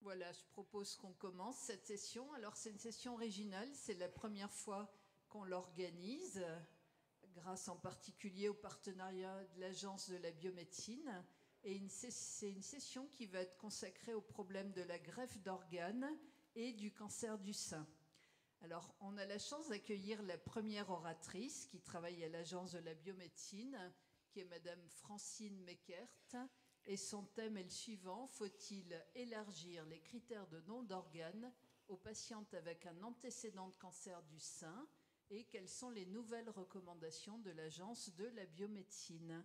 Voilà, je propose qu'on commence cette session. Alors, c'est une session originale, c'est la première fois qu'on l'organise, grâce en particulier au partenariat de l'Agence de la biomédecine. Et c'est une session qui va être consacrée au problème de la greffe d'organes et du cancer du sein. Alors, on a la chance d'accueillir la première oratrice qui travaille à l'Agence de la biomédecine, qui est Madame Francine Meckert. Et son thème est le suivant: faut-il élargir les critères de don d'organes aux patientes avec un antécédent de cancer du sein? Et quelles sont les nouvelles recommandations de l'Agence de la biomédecine?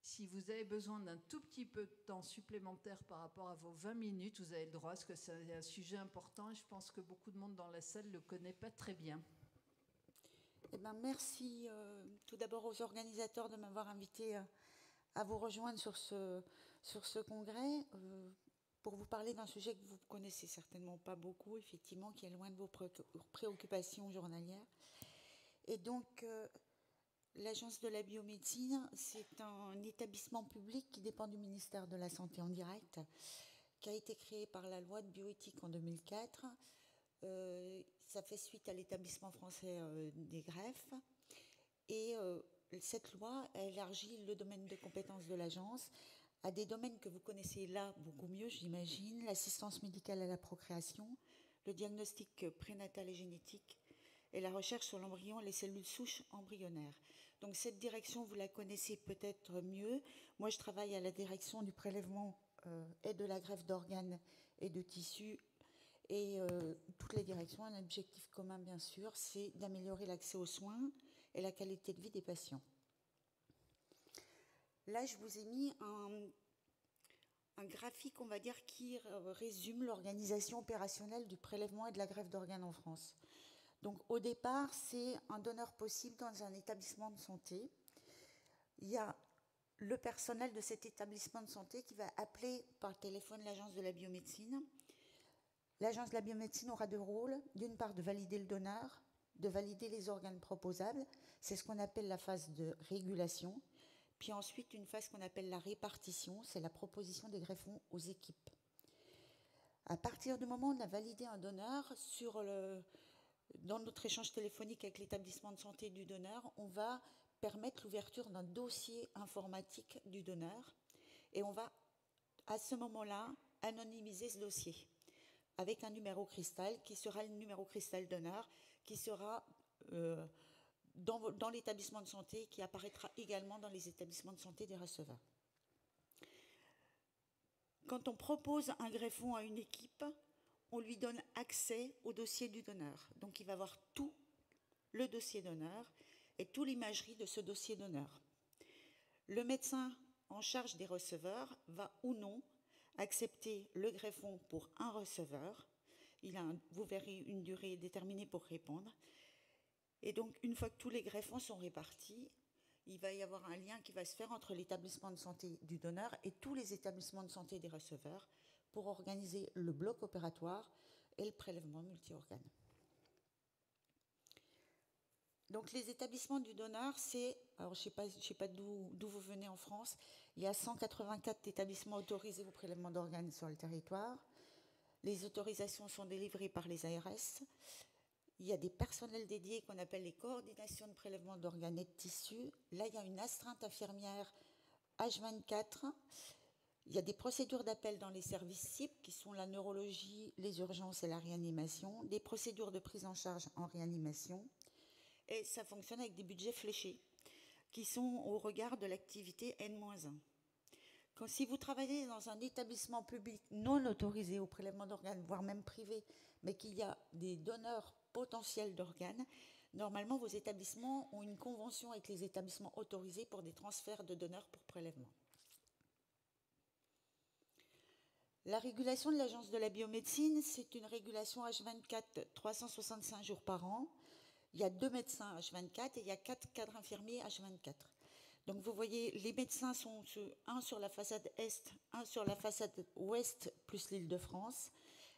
Si vous avez besoin d'un tout petit peu de temps supplémentaire par rapport à vos 20 minutes, vous avez le droit, parce que c'est un sujet important et je pense que beaucoup de monde dans la salle ne le connaît pas très bien. Eh ben, merci tout d'abord aux organisateurs de m'avoir invité à vous rejoindre sur ce congrès pour vous parler d'un sujet que vous ne connaissez certainement pas beaucoup, effectivement, qui est loin de vos préoccupations journalières. Et donc, l'Agence de la biomédecine, c'est un établissement public qui dépend du ministère de la Santé en direct, qui a été créé par la loi de bioéthique en 2004. Ça fait suite à l'établissement français des greffes. Et cette loi a élargi le domaine de compétences de l'agence à des domaines que vous connaissez là beaucoup mieux, j'imagine: l'assistance médicale à la procréation, le diagnostic prénatal et génétique, et la recherche sur l'embryon et les cellules souches embryonnaires. Donc cette direction, vous la connaissez peut-être mieux. Moi, je travaille à la direction du prélèvement et de la greffe d'organes et de tissus. Et toutes les directions ont un objectif commun, bien sûr, c'est d'améliorer l'accès aux soins et la qualité de vie des patients. Là, je vous ai mis un graphique, on va dire, qui résume l'organisation opérationnelle du prélèvement et de la greffe d'organes en France. Donc, au départ, c'est un donneur possible dans un établissement de santé. Il y a le personnel de cet établissement de santé qui va appeler par téléphone l'agence de la biomédecine. L'agence de la biomédecine aura deux rôles: d'une part, de valider le donneur, de valider les organes proposables, c'est ce qu'on appelle la phase de régulation, puis ensuite une phase qu'on appelle la répartition, c'est la proposition des greffons aux équipes. À partir du moment où on a validé un donneur, dans notre échange téléphonique avec l'établissement de santé du donneur, on va permettre l'ouverture d'un dossier informatique du donneur et on va, à ce moment-là, anonymiser ce dossier avec un numéro cristal qui sera le numéro cristal donneur, qui sera dans l'établissement de santé, qui apparaîtra également dans les établissements de santé des receveurs. Quand on propose un greffon à une équipe, on lui donne accès au dossier du donneur. Donc il va avoir tout le dossier donneur et toute l'imagerie de ce dossier donneur. Le médecin en charge des receveurs va ou non accepter le greffon pour un receveur. Vous verrez une durée déterminée pour répondre. Et donc, une fois que tous les greffons sont répartis, il va y avoir un lien qui va se faire entre l'établissement de santé du donneur et tous les établissements de santé des receveurs pour organiser le bloc opératoire et le prélèvement multi-organes. Donc les établissements du donneur, alors je sais pas d'où vous venez en France, il y a 184 établissements autorisés au prélèvement d'organes sur le territoire. Les autorisations sont délivrées par les ARS. Il y a des personnels dédiés qu'on appelle les coordinations de prélèvement d'organes et de tissus. Là, il y a une astreinte infirmière H24. Il y a des procédures d'appel dans les services cibles qui sont la neurologie, les urgences et la réanimation, des procédures de prise en charge en réanimation. Et ça fonctionne avec des budgets fléchés qui sont au regard de l'activité N-1. Si vous travaillez dans un établissement public non autorisé au prélèvement d'organes, voire même privé, mais qu'il y a des donneurs potentiels d'organes, normalement vos établissements ont une convention avec les établissements autorisés pour des transferts de donneurs pour prélèvement. La régulation de l'Agence de la biomédecine, c'est une régulation H24, 365 jours par an. Il y a 2 médecins H24 et il y a 4 cadres infirmiers H24. Donc vous voyez, les médecins sont un sur la façade Est, un sur la façade Ouest plus l'Île-de-France.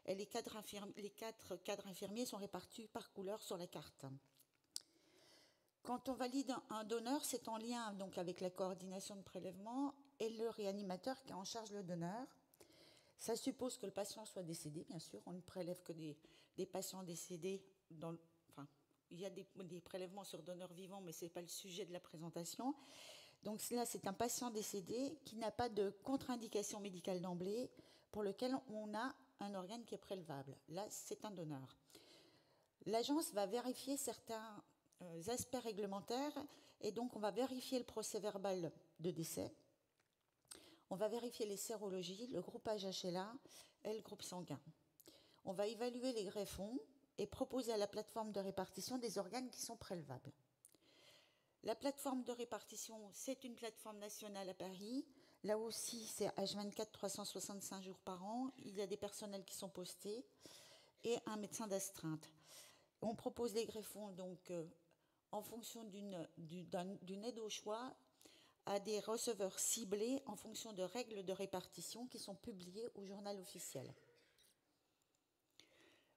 Et les 4 cadres infirmiers sont répartis par couleur sur la carte. Quand on valide un donneur, c'est en lien donc avec la coordination de prélèvement et le réanimateur qui est en charge le donneur. Ça suppose que le patient soit décédé, bien sûr. On ne prélève que des patients décédés. Il y a des prélèvements sur donneurs vivants, mais ce n'est pas le sujet de la présentation. Donc là, c'est un patient décédé qui n'a pas de contre-indication médicale d'emblée, pour lequel on a un organe qui est prélevable. Là, c'est un donneur. L'agence va vérifier certains aspects réglementaires, et donc on va vérifier le procès-verbal de décès. On va vérifier les sérologies, le groupage HLA et le groupe sanguin. On va évaluer les greffons et proposer à la plateforme de répartition des organes qui sont prélevables. La plateforme de répartition, c'est une plateforme nationale à Paris. Là aussi, c'est H24, 365 jours par an. Il y a des personnels qui sont postés et un médecin d'astreinte. On propose les greffons donc en fonction d'une aide au choix à des receveurs ciblés en fonction de règles de répartition qui sont publiées au journal officiel.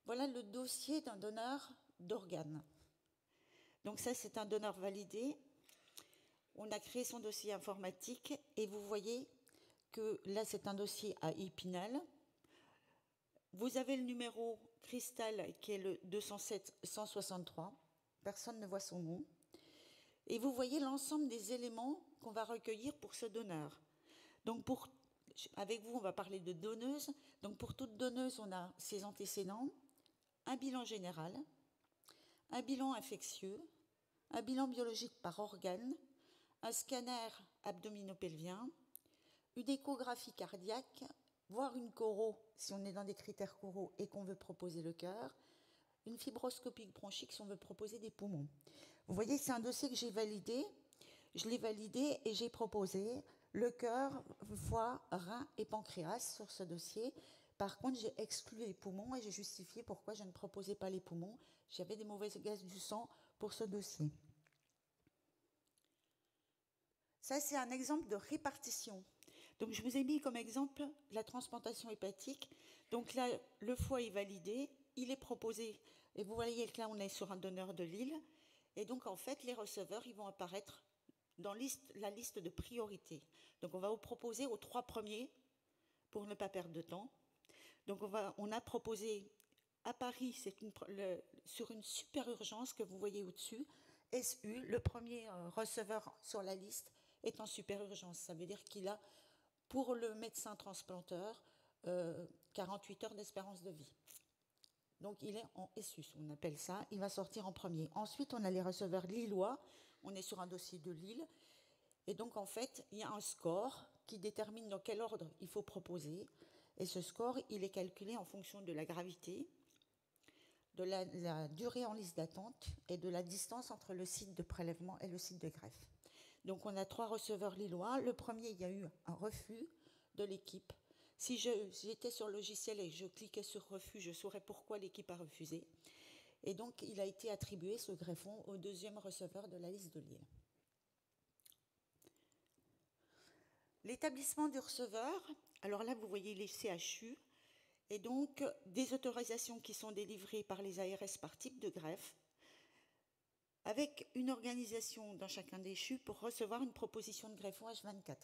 Voilà le dossier d'un donneur d'organes. Donc ça, c'est un donneur validé. On a créé son dossier informatique et vous voyez que là, c'est un dossier à Épinal. Vous avez le numéro cristal qui est le 207 163. Personne ne voit son nom. Et vous voyez l'ensemble des éléments qu'on va recueillir pour ce donneur. Donc avec vous, on va parler de donneuse. Donc pour toute donneuse, on a ses antécédents, un bilan général, un bilan infectieux, un bilan biologique par organe, un scanner abdominopelvien, une échographie cardiaque, voire une choro, si on est dans des critères choro et qu'on veut proposer le cœur, une fibroscopie bronchique si on veut proposer des poumons. Vous voyez, c'est un dossier que j'ai validé. Je l'ai validé et j'ai proposé le cœur, foie, rein et pancréas sur ce dossier. Par contre, j'ai exclu les poumons et j'ai justifié pourquoi je ne proposais pas les poumons. J'avais des mauvaises gaz du sang pour ce dossier. Ça, c'est un exemple de répartition. Donc, je vous ai mis comme exemple la transplantation hépatique. Donc là, le foie est validé, il est proposé. Et vous voyez que là, on est sur un donneur de Lille. Et donc, en fait, les receveurs, ils vont apparaître dans la liste de priorité. Donc, on va vous proposer aux 3 premiers pour ne pas perdre de temps. Donc, on a proposé à Paris, sur une super urgence que vous voyez au-dessus, SU, le premier receveur sur la liste est en super urgence. Ça veut dire qu'il a, pour le médecin transplanteur, 48 heures d'espérance de vie. Donc, il est en SU, on appelle ça. Il va sortir en premier. Ensuite, on a les receveurs lillois. On est sur un dossier de Lille. Et donc, en fait, il y a un score qui détermine dans quel ordre il faut proposer. Et ce score, il est calculé en fonction de la gravité, de la durée en liste d'attente et de la distance entre le site de prélèvement et le site de greffe. Donc, on a 3 receveurs lillois. Le premier, il y a eu un refus de l'équipe. Si j'étais sur le logiciel et je cliquais sur refus, je saurais pourquoi l'équipe a refusé. Et donc, il a été attribué, ce greffon, au 2e receveur de la liste de Lille. L'établissement du receveur, alors là, vous voyez les CHU, et donc des autorisations qui sont délivrées par les ARS par type de greffe, avec une organisation dans chacun des CHU pour recevoir une proposition de greffon H24.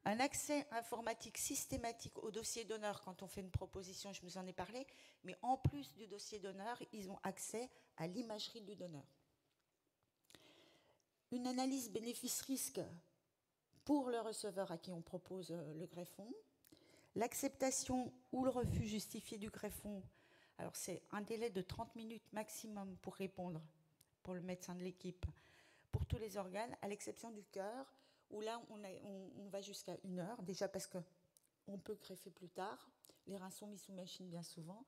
Un accès informatique systématique au dossier donneur quand on fait une proposition, je vous en ai parlé, mais en plus du dossier donneur, ils ont accès à l'imagerie du donneur. Une analyse bénéfice-risque pour le receveur à qui on propose le greffon. L'acceptation ou le refus justifié du greffon, alors c'est un délai de 30 minutes maximum pour répondre pour le médecin de l'équipe, pour tous les organes, à l'exception du cœur, où là, on va jusqu'à 1 heure, déjà parce qu'on peut greffer plus tard. Les reins sont mis sous machine bien souvent.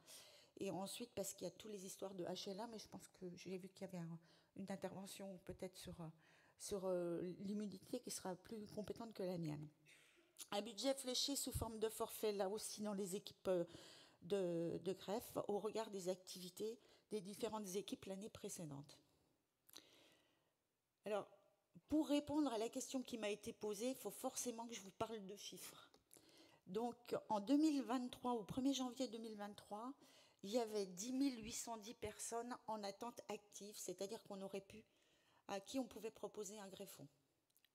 Et ensuite, parce qu'il y a toutes les histoires de HLA, mais je pense que j'ai vu qu'il y avait une intervention peut-être sur l'immunité qui sera plus compétente que la mienne. Un budget fléché sous forme de forfait, là aussi dans les équipes de greffe, au regard des activités des différentes équipes l'année précédente. Alors, pour répondre à la question qui m'a été posée, il faut forcément que je vous parle de chiffres. Donc, en 2023, au 1er janvier 2023, il y avait 10 810 personnes en attente active, c'est-à-dire à qui on pouvait proposer un greffon,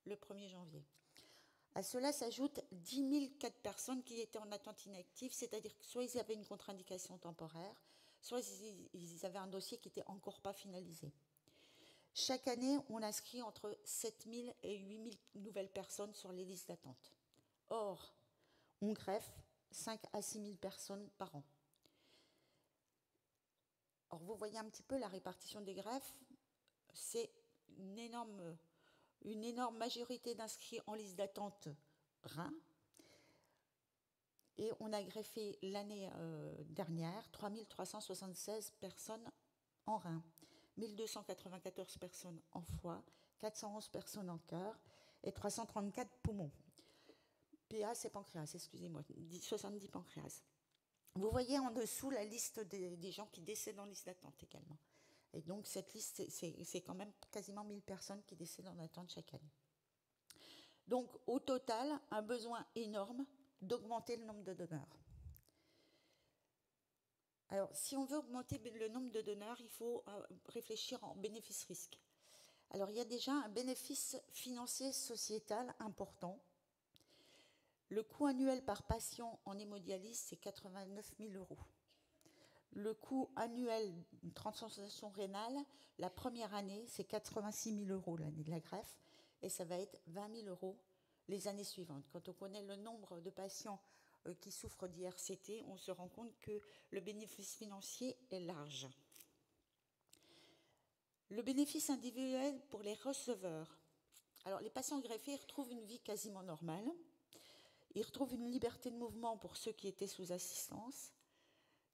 le 1er janvier. À cela s'ajoutent 10 004 personnes qui étaient en attente inactive, c'est-à-dire que soit ils avaient une contre-indication temporaire, soit ils avaient un dossier qui n'était encore pas finalisé. Chaque année, on inscrit entre 7 000 et 8 000 nouvelles personnes sur les listes d'attente. Or, on greffe 5 à 6 000 personnes par an. Or, vous voyez un petit peu la répartition des greffes, c'est une énorme majorité d'inscrits en liste d'attente rein. Et on a greffé l'année dernière 3 376 personnes en rein, 1 294 personnes en foie, 411 personnes en cœur et 334 poumons. PA, c'est pancréas, excusez-moi, 70 pancréas. Vous voyez en dessous la liste des gens qui décèdent en liste d'attente également. Et donc cette liste, c'est quand même quasiment 1000 personnes qui décèdent en attente chaque année. Donc au total, un besoin énorme d'augmenter le nombre de donneurs. Alors si on veut augmenter le nombre de donneurs, il faut réfléchir en bénéfice-risque. Alors il y a déjà un bénéfice financier sociétal important. Le coût annuel par patient en hémodialyse, c'est 89 000 €. Le coût annuel d'une transplantation rénale, la première année, c'est 86 000 € l'année de la greffe, et ça va être 20 000 € les années suivantes. Quand on connaît le nombre de patients qui souffrent d'IRCT, on se rend compte que le bénéfice financier est large. Le bénéfice individuel pour les receveurs. Alors, les patients greffés retrouvent une vie quasiment normale. Ils retrouvent une liberté de mouvement pour ceux qui étaient sous assistance,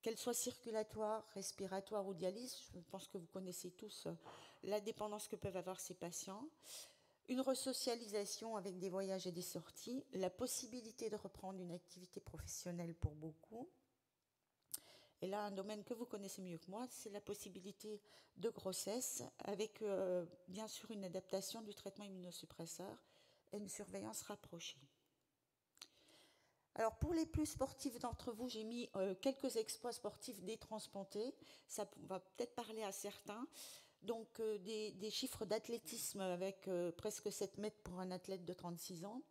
qu'elle soit circulatoire, respiratoire ou dialyse. Je pense que vous connaissez tous la dépendance que peuvent avoir ces patients. Une resocialisation avec des voyages et des sorties, la possibilité de reprendre une activité professionnelle pour beaucoup. Et là, un domaine que vous connaissez mieux que moi, c'est la possibilité de grossesse avec bien sûr une adaptation du traitement immunosuppresseur et une surveillance rapprochée. Alors pour les plus sportifs d'entre vous, j'ai mis quelques exploits sportifs détransplantés. Ça va peut-être parler à certains. Donc des chiffres d'athlétisme avec presque 7 mètres pour un athlète de 36 ans.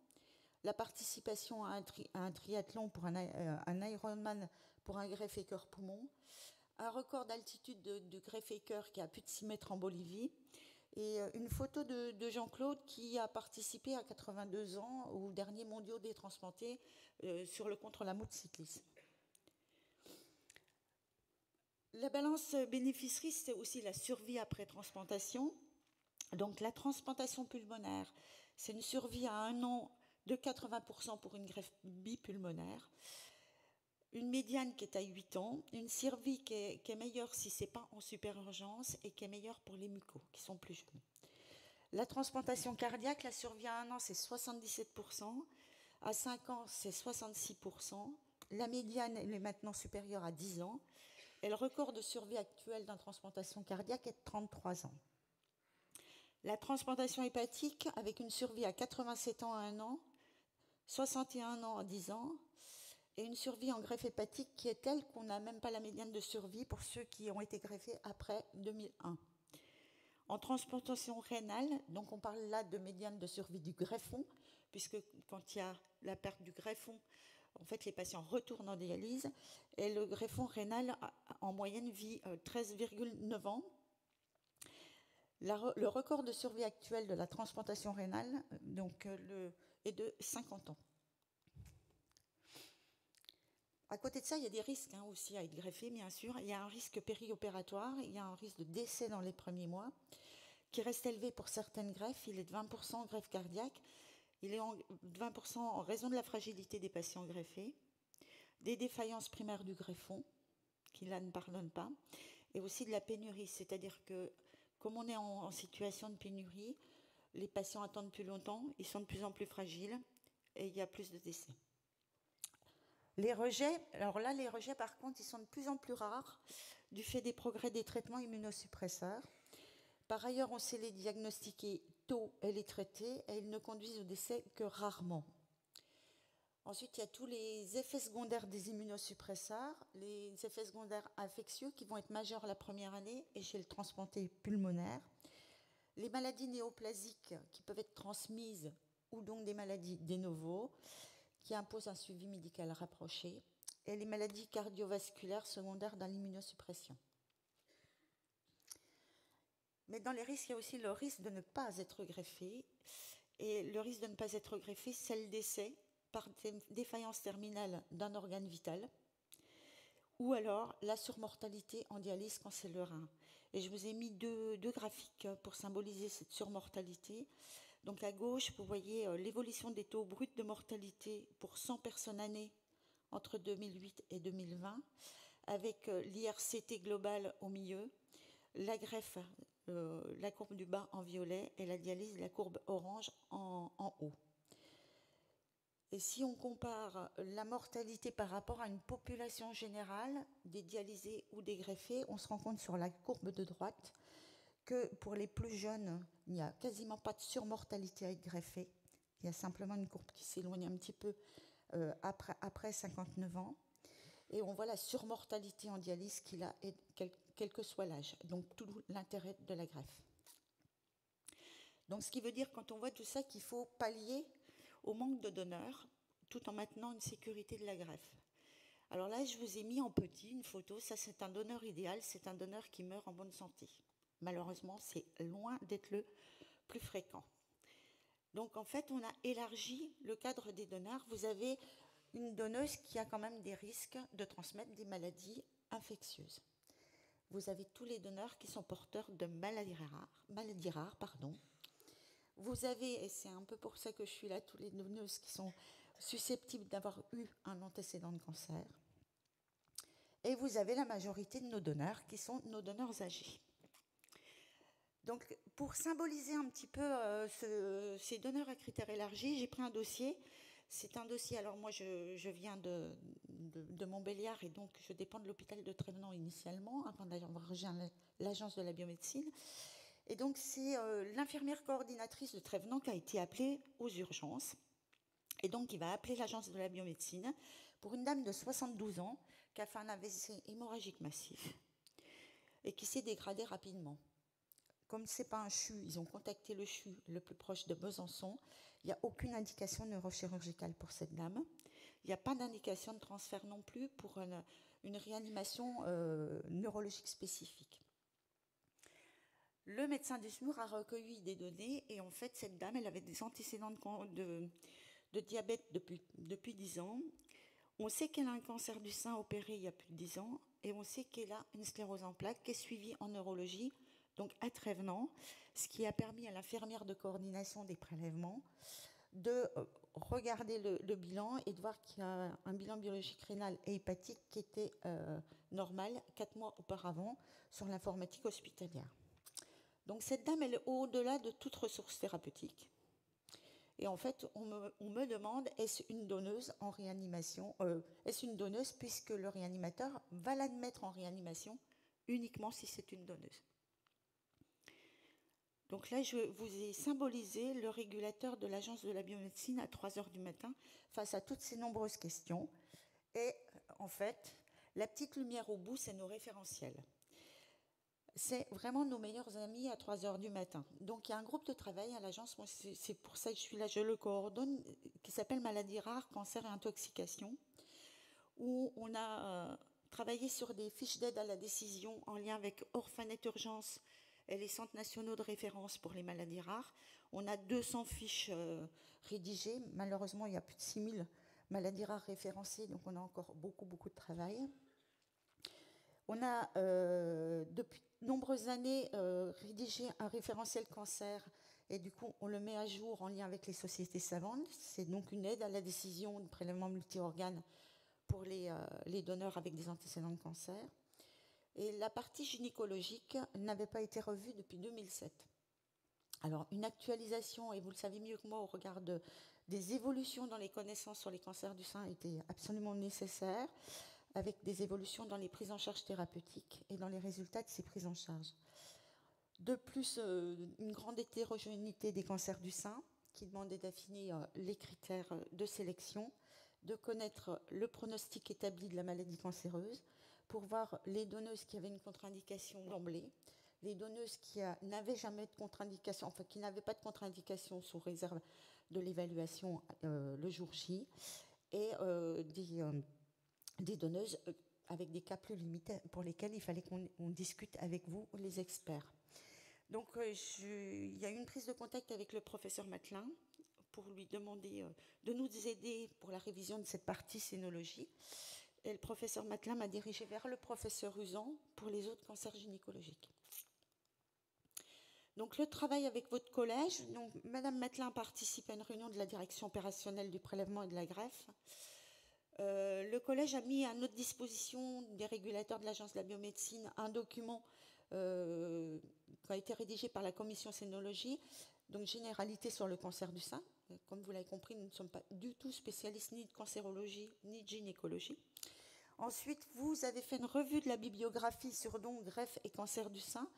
La participation à un triathlon pour un Ironman pour un greffe cœur-poumon. Un record d'altitude de greffe cœur qui a plus de 6 mètres en Bolivie. Et une photo de Jean-Claude qui a participé à 82 ans aux derniers mondiaux détransplantés sur le contre-la-mou de cyclisme. La balance bénéfice-risque, c'est aussi la survie après transplantation. Donc la transplantation pulmonaire, c'est une survie à 1 an de 80% pour une greffe bipulmonaire. Une médiane qui est à 8 ans, une survie qui est meilleure si ce n'est pas en super urgence et qui est meilleure pour les mucos qui sont plus jeunes. La transplantation cardiaque, la survie à 1 an, c'est 77%, à 5 ans, c'est 66%, la médiane est maintenant supérieure à 10 ans, et le record de survie actuel d'une transplantation cardiaque est de 33 ans. La transplantation hépatique, avec une survie à 87 ans à 1 an, 61 ans à 10 ans, et une survie en greffe hépatique qui est telle qu'on n'a même pas la médiane de survie pour ceux qui ont été greffés après 2001. En transplantation rénale, donc on parle là de médiane de survie du greffon, puisque quand il y a la perte du greffon, en fait les patients retournent en dialyse, et le greffon rénal en moyenne vit 13,9 ans. Le record de survie actuel de la transplantation rénale est de 50 ans. À côté de ça, il y a des risques aussi à être greffé, bien sûr. Il y a un risque périopératoire, il y a un risque de décès dans les premiers mois, qui reste élevé pour certaines greffes. Il est de 20% en greffe cardiaque, il est de 20% en raison de la fragilité des patients greffés, des défaillances primaires du greffon, qui là ne pardonnent pas, et aussi de la pénurie, c'est-à-dire que comme on est en situation de pénurie, les patients attendent plus longtemps, ils sont de plus en plus fragiles, et il y a plus de décès. Les rejets, alors là, les rejets, par contre, ils sont de plus en plus rares du fait des progrès des traitements immunosuppresseurs. Par ailleurs, on sait les diagnostiquer tôt et les traiter, et ils ne conduisent au décès que rarement. Ensuite, il y a tous les effets secondaires des immunosuppresseurs, les effets secondaires infectieux qui vont être majeurs la première année et chez le transplanté pulmonaire. Les maladies néoplasiques qui peuvent être transmises ou donc des maladies de novo qui imposent un suivi médical rapproché, et les maladies cardiovasculaires secondaires dans l'immunosuppression. Mais dans les risques, il y a aussi le risque de ne pas être greffé. Et le risque de ne pas être greffé, c'est le décès par défaillance terminale d'un organe vital, ou alors la surmortalité en dialyse quand c'est le rein. Et je vous ai mis deux graphiques pour symboliser cette surmortalité. Donc à gauche, vous voyez l'évolution des taux bruts de mortalité pour 100 personnes années entre 2008 et 2020, avec l'IRCT global au milieu, la greffe, la courbe du bas en violet, et la dialyse, la courbe orange en haut. Et si on compare la mortalité par rapport à une population générale, des dialysés ou des greffés, on se rend compte sur la courbe de droite que pour les plus jeunes, il n'y a quasiment pas de surmortalité avec greffé. Il y a simplement une courbe qui s'éloigne un petit peu après 59 ans. Et on voit la surmortalité en dialyse qu'il a, quel que soit l'âge. Donc tout l'intérêt de la greffe. Donc ce qui veut dire, quand on voit tout ça, qu'il faut pallier au manque de donneurs, tout en maintenant une sécurité de la greffe. Alors là, je vous ai mis en petit une photo. Ça, c'est un donneur idéal. C'est un donneur qui meurt en bonne santé. Malheureusement, c'est loin d'être le plus fréquent. Donc, en fait, on a élargi le cadre des donneurs. Vous avez une donneuse qui a quand même des risques de transmettre des maladies infectieuses. Vous avez tous les donneurs qui sont porteurs de maladies rares. Vous avez, et c'est un peu pour ça que je suis là, tous les donneuses qui sont susceptibles d'avoir eu un antécédent de cancer. Et vous avez la majorité de nos donneurs qui sont nos donneurs âgés. Donc, pour symboliser un petit peu ces donneurs à critères élargis, j'ai pris un dossier. C'est un dossier, alors moi je viens de Montbéliard et donc je dépends de l'hôpital de Trévenans initialement, avant d'avoir rejoint l'agence de la biomédecine. Et donc c'est l'infirmière coordinatrice de Trévenans qui a été appelée aux urgences. Et donc il va appeler l'agence de la biomédecine pour une dame de 72 ans qui a fait un AVC hémorragique massif et qui s'est dégradée rapidement. Comme ce n'est pas un CHU, ils ont contacté le CHU le plus proche de Besançon. Il n'y a aucune indication neurochirurgicale pour cette dame. Il n'y a pas d'indication de transfert non plus pour une réanimation neurologique spécifique. Le médecin du SMUR a recueilli des données et en fait, cette dame, elle avait des antécédents de diabète depuis 10 ans. On sait qu'elle a un cancer du sein opéré il y a plus de 10 ans et on sait qu'elle a une sclérose en plaques qui est suivie en neurologie, donc à Trévenans, ce qui a permis à l'infirmière de coordination des prélèvements de regarder le bilan et de voir qu'il y a un bilan biologique rénal et hépatique qui était normal 4 mois auparavant sur l'informatique hospitalière. Donc cette dame, elle est au-delà de toute ressource thérapeutique. Et en fait, on me demande, est-ce une donneuse en réanimation est-ce une donneuse puisque le réanimateur va l'admettre en réanimation uniquement si c'est une donneuse. Donc là, je vous ai symbolisé le régulateur de l'agence de la biomédecine à 3h du matin face à toutes ces nombreuses questions. Et en fait, la petite lumière au bout, c'est nos référentiels. C'est vraiment nos meilleurs amis à 3h du matin. Donc il y a un groupe de travail à l'agence, moi c'est pour ça que je suis là, je le coordonne, qui s'appelle Maladies rares, cancer et intoxication, où on a travaillé sur des fiches d'aide à la décision en lien avec Orphanet Urgence et les centres nationaux de référence pour les maladies rares. On a 200 fiches rédigées. Malheureusement, il y a plus de 6000 maladies rares référencées, donc on a encore beaucoup de travail. On a, depuis de nombreuses années, rédigé un référentiel cancer et du coup, on le met à jour en lien avec les sociétés savantes. C'est donc une aide à la décision de prélèvement multi-organes pour les donneurs avec des antécédents de cancer. Et la partie gynécologique n'avait pas été revue depuis 2007. Alors, une actualisation, et vous le savez mieux que moi, au regard des évolutions dans les connaissances sur les cancers du sein était absolument nécessaire, avec des évolutions dans les prises en charge thérapeutiques et dans les résultats de ces prises en charge. De plus, une grande hétérogénéité des cancers du sein, qui demandait d'affiner les critères de sélection, de connaître le pronostic établi de la maladie cancéreuse, pour voir les donneuses qui avaient une contre-indication d'emblée, les donneuses qui n'avaient jamais de contre-indication, enfin qui n'avaient pas de contre-indication sous réserve de l'évaluation le jour J, et des donneuses avec des cas plus limités pour lesquels il fallait qu'on discute avec vous, les experts. Donc il y a eu une prise de contact avec le professeur Matelin pour lui demander de nous aider pour la révision de cette partie scénologie. Et le professeur Matelin m'a dirigé vers le professeur Usan pour les autres cancers gynécologiques. Donc le travail avec votre collège, donc Madame Matelin participe à une réunion de la direction opérationnelle du prélèvement et de la greffe. Le collège a mis à notre disposition des régulateurs de l'Agence de la biomédecine un document qui a été rédigé par la commission scénologie, donc généralité sur le cancer du sein. Comme vous l'avez compris, nous ne sommes pas du tout spécialistes ni de cancérologie ni de gynécologie. Ensuite, vous avez fait une revue de la bibliographie sur donc greffe et cancer du sein,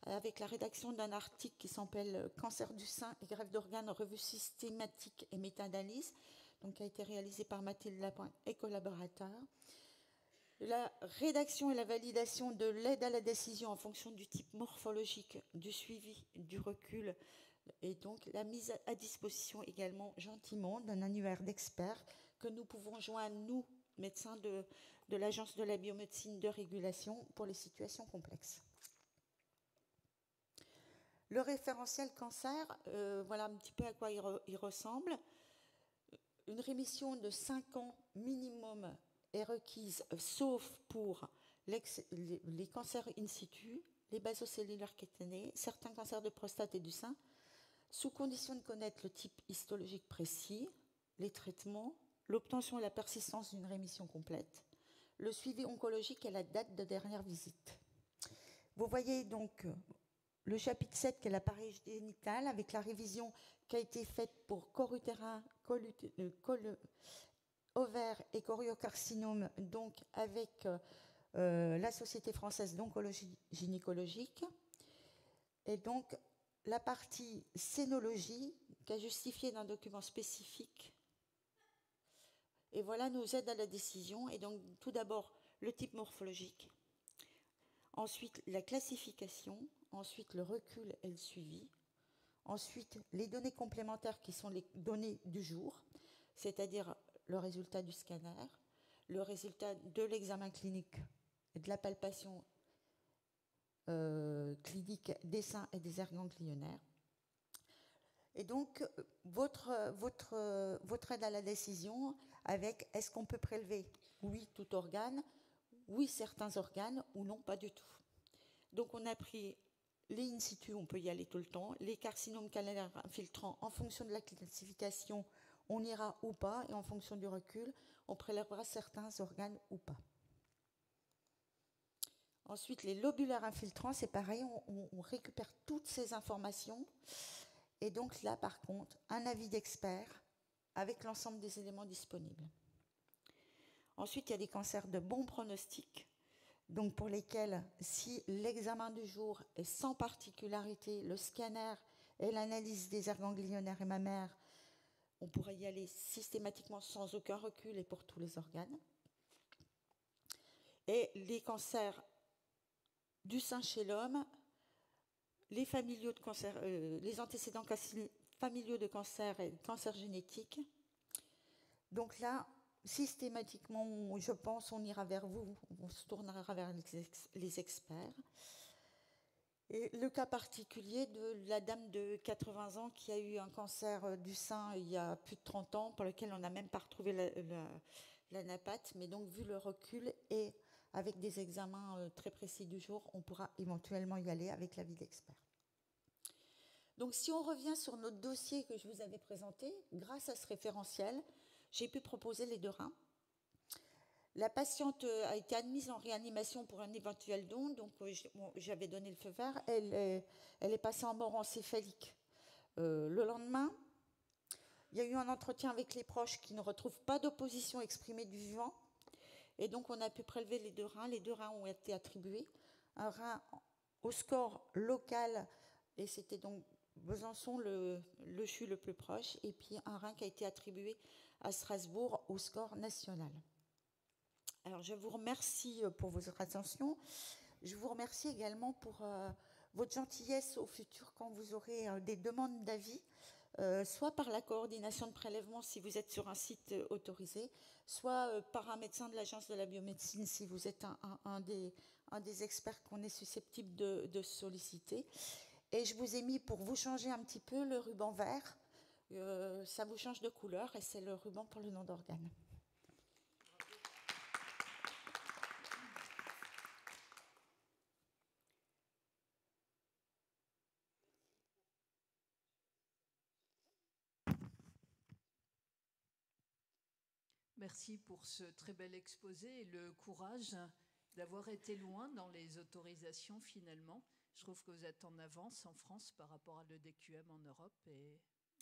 avec la rédaction d'un article qui s'appelle Cancer du sein et greffe d'organes, revue systématique et méta-analyse, donc qui a été réalisé par Mathilde Lapointe et collaborateurs. La rédaction et la validation de l'aide à la décision en fonction du type morphologique, du suivi, du recul, et donc la mise à disposition également gentiment d'un annuaire d'experts que nous pouvons joindre, nous, médecins de l'Agence de la biomédecine de régulation pour les situations complexes. Le référentiel cancer, voilà un petit peu à quoi il ressemble. Une rémission de 5 ans minimum est requise, sauf pour les cancers in situ, les basocellulaires cutanés, certains cancers de prostate et du sein, sous condition de connaître le type histologique précis, les traitements, l'obtention et la persistance d'une rémission complète, le suivi oncologique et la date de dernière visite. Vous voyez donc le chapitre 7 qui est l'appareil génital avec la révision qui a été faite pour corps utérin, ovaire et choriocarcinome, donc avec la Société française d'oncologie gynécologique. Et donc la partie scénologie qui a justifié d'un document spécifique. Et voilà nos aides à la décision. Et donc tout d'abord le type morphologique, ensuite la classification, ensuite le recul et le suivi, ensuite les données complémentaires qui sont les données du jour, c'est-à-dire le résultat du scanner, le résultat de l'examen clinique et de la palpation clinique des seins et des aires ganglionnaires. Et donc, votre aide à la décision avec est-ce qu'on peut prélever, oui, tout organe, oui, certains organes, ou non, pas du tout. Donc, on a pris les in situ, on peut y aller tout le temps, les carcinomes canalaires infiltrants, en fonction de la classification, on ira ou pas, et en fonction du recul, on prélèvera certains organes ou pas. Ensuite, les lobulaires infiltrants, c'est pareil, on récupère toutes ces informations. Et donc là, par contre, un avis d'expert avec l'ensemble des éléments disponibles. Ensuite, il y a des cancers de bon pronostic, donc pour lesquels, si l'examen du jour est sans particularité, le scanner et l'analyse des aires ganglionnaires et mammaires, on pourrait y aller systématiquement sans aucun recul et pour tous les organes. Et les cancers du sein chez l'homme, les familiaux de cancer, les antécédents familiaux de cancer et de cancer génétique. Donc là, systématiquement, je pense, on ira vers vous, on se tournera vers les experts. Et le cas particulier de la dame de 80 ans qui a eu un cancer du sein il y a plus de 30 ans, pour lequel on n'a même pas retrouvé la napate, mais donc vu le recul et avec des examens très précis du jour, on pourra éventuellement y aller avec l'avis d'expert. Donc si on revient sur notre dossier que je vous avais présenté, grâce à ce référentiel, j'ai pu proposer les 2 reins. La patiente a été admise en réanimation pour un éventuel don, donc j'avais donné le feu vert. Elle est passée en mort encéphalique. Le lendemain, il y a eu un entretien avec les proches qui ne retrouvent pas d'opposition exprimée du vivant. Et donc, on a pu prélever les 2 reins. Les 2 reins ont été attribués. Un rein au score local, et c'était donc Besançon, le CHU le plus proche, et puis un rein qui a été attribué à Strasbourg au score national. Alors, je vous remercie pour votre attention. Je vous remercie également pour votre gentillesse au futur quand vous aurez des demandes d'avis, soit par la coordination de prélèvement si vous êtes sur un site autorisé, soit par un médecin de l'Agence de la biomédecine si vous êtes un des experts qu'on est susceptible de solliciter. Et je vous ai mis, pour vous changer un petit peu, le ruban vert. Ça vous change de couleur et c'est le ruban pour le nom d'organe. Merci pour ce très bel exposé et le courage d'avoir été loin dans les autorisations finalement. Je trouve que vous êtes en avance en France par rapport à l'EDQM en Europe et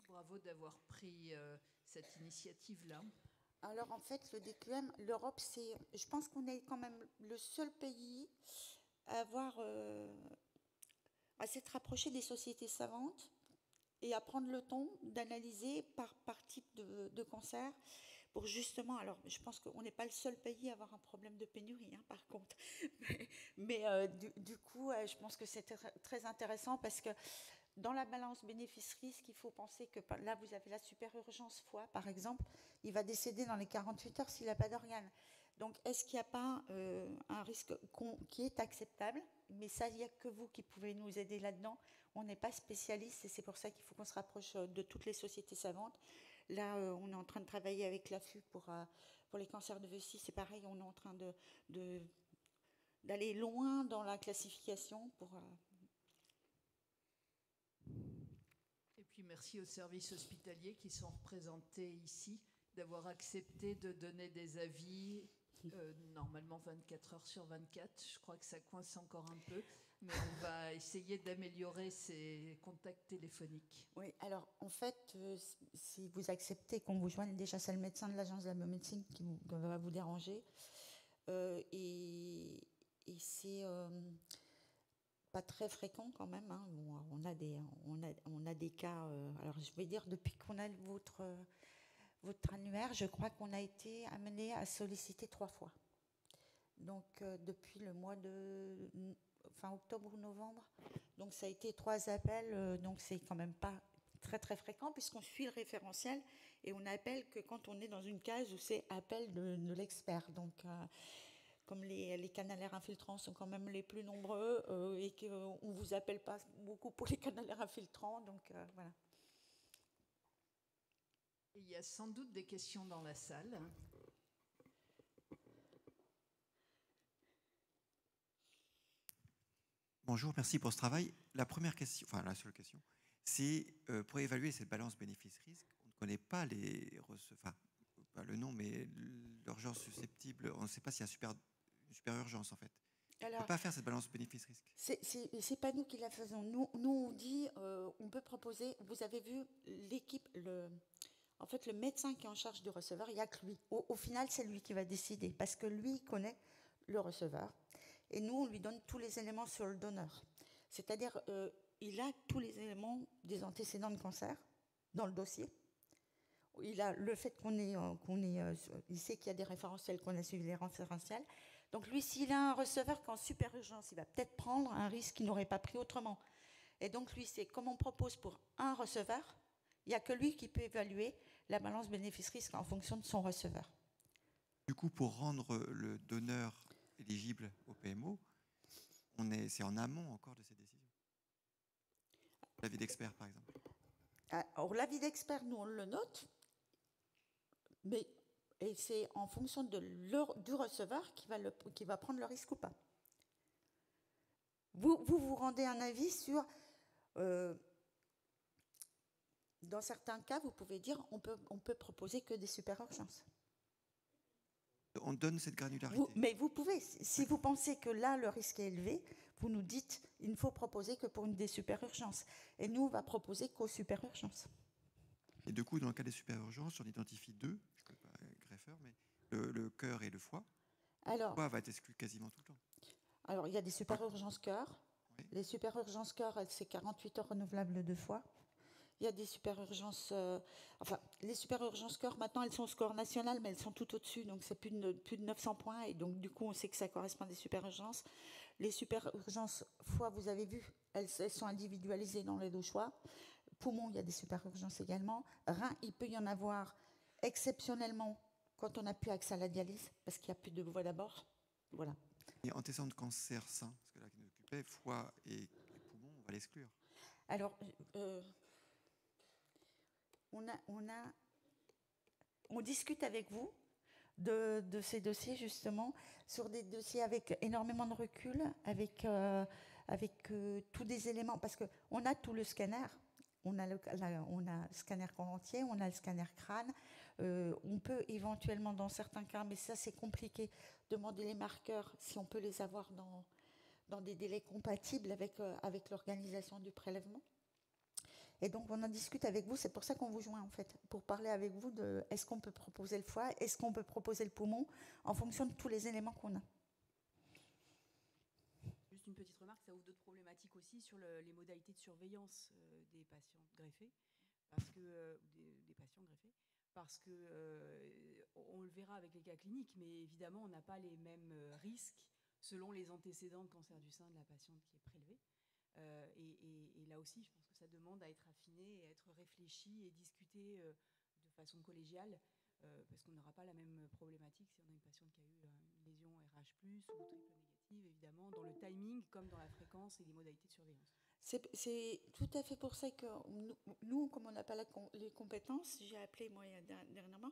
bravo d'avoir pris cette initiative-là. Alors en fait, l'EDQM, l'Europe, je pense qu'on est quand même le seul pays à à s'être rapproché des sociétés savantes et à prendre le temps d'analyser par type de cancer pour justement, alors je pense qu'on n'est pas le seul pays à avoir un problème de pénurie, hein, par contre, mais du coup, je pense que c'est très intéressant parce que dans la balance bénéfice-risque, il faut penser que là, vous avez la super urgence foie, par exemple, il va décéder dans les 48 heures s'il n'a pas d'organe. Donc, est-ce qu'il n'y a pas un risque qui est acceptable? Mais ça, il n'y a que vous qui pouvez nous aider là-dedans. On n'est pas spécialiste et c'est pour ça qu'il faut qu'on se rapproche de toutes les sociétés savantes. Là, on est en train de travailler avec l'AFU pour les cancers de vessie. C'est pareil, on est en train d'aller loin dans la classification pour... Et puis merci aux services hospitaliers qui sont représentés ici d'avoir accepté de donner des avis, normalement 24 heures sur 24. Je crois que ça coince encore un peu, mais on va essayer d'améliorer ces contacts téléphoniques. Oui, alors en fait, si vous acceptez qu'on vous joigne, déjà c'est le médecin de l'Agence de la biomédecine qui va vous déranger. Et c'est pas très fréquent quand même. Hein. Bon, on a des cas. Alors je vais dire, depuis qu'on a votre annuaire, je crois qu'on a été amené à solliciter 3 fois. Donc depuis le mois de fin octobre ou novembre. Donc ça a été 3 appels. Donc c'est quand même pas très très fréquent puisqu'on suit le référentiel et on appelle que quand on est dans une case où c'est appel de l'expert. Donc comme les canalaires infiltrants sont quand même les plus nombreux et qu'on ne vous appelle pas beaucoup pour les canalaires infiltrants, donc voilà. Il y a sans doute des questions dans la salle. Bonjour, merci pour ce travail. La première question, enfin la seule question, c'est pour évaluer cette balance bénéfice-risque, on ne connaît pas pas le nom, mais l'urgence susceptible, on ne sait pas s'il y a une super urgence en fait. Alors, on ne peut pas faire cette balance bénéfice-risque. C'est pas nous qui la faisons. Nous on dit, on peut proposer, vous avez vu l'équipe, en fait le médecin qui est en charge du receveur, il n'y a que lui. Au final, c'est lui qui va décider, parce que lui, il connaît le receveur. Et nous, on lui donne tous les éléments sur le donneur. C'est-à-dire, il a tous les éléments des antécédents de cancer dans le dossier. Il a le fait il sait qu'il y a des référentiels, qu'on a suivi les référentiels. Donc lui, s'il a un receveur qui est en super urgence, il va peut-être prendre un risque qu'il n'aurait pas pris autrement. Et donc lui, c'est comme on propose pour un receveur, il n'y a que lui qui peut évaluer la balance bénéfice-risque en fonction de son receveur. Du coup, pour rendre le donneur éligible au PMO, c'est en amont encore de ces décisions. L'avis d'expert, par exemple. Alors, l'avis d'expert, nous, on le note, et c'est en fonction du receveur qui va prendre le risque ou pas. Vous rendez un avis sur... dans certains cas, vous pouvez dire on peut proposer que des super urgences. On donne cette granularité. Mais vous pouvez, si vous pensez que là, le risque est élevé, vous nous dites il ne faut proposer que pour une des super urgences. Et nous, on va proposer qu'aux super urgences. Et du coup, dans le cas des super urgences, on identifie 2, je ne peux pas greffeur, mais le cœur et le foie. Le foie va être exclu quasiment tout le temps. Alors, il y a des super urgences cœur. Oui. Les super urgences cœur, c'est 48 heures renouvelables de foie. Il y a des super urgences, enfin, les super urgences cœur, maintenant, elles sont au score national, mais elles sont tout au-dessus, donc c'est plus de 900 points, et donc du coup, on sait que ça correspond à des super urgences. Les super urgences foie, vous avez vu, elles sont individualisées dans les 2 choix. Poumon, il y a des super urgences également. Rein, il peut y en avoir exceptionnellement quand on n'a plus accès à la dialyse, parce qu'il n'y a plus de voie d'abord. Voilà. Et antécédents de cancer sein, parce que là qui nous occupait, foie et poumon, on va l'exclure. Alors, on discute avec vous de ces dossiers, justement, sur des dossiers avec énormément de recul, avec tous des éléments, parce qu'on a tout le scanner, on a le scanner corps entier, on a le scanner crâne, on peut éventuellement, dans certains cas, mais ça c'est compliqué, demander les marqueurs, si on peut les avoir dans des délais compatibles avec l'organisation du prélèvement. Et donc, on en discute avec vous, c'est pour ça qu'on vous joint, en fait, pour parler avec vous de est-ce qu'on peut proposer le foie, est-ce qu'on peut proposer le poumon, en fonction de tous les éléments qu'on a. Juste une petite remarque, ça ouvre d'autres problématiques aussi sur les modalités de surveillance des patients greffés, parce que, des patients greffés, parce que on le verra avec les cas cliniques, mais évidemment, on n'a pas les mêmes risques selon les antécédents de cancer du sein de la patiente qui est prélevée. Et là aussi, je pense que ça demande à être affiné et à être réfléchi et discuté de façon collégiale, parce qu'on n'aura pas la même problématique si on a une patiente qui a eu une lésion RH+, ou triple négative, évidemment, dans le timing comme dans la fréquence et les modalités de surveillance. C'est tout à fait pour ça que nous, comme on n'a pas les compétences, j'ai appelé moi dernièrement,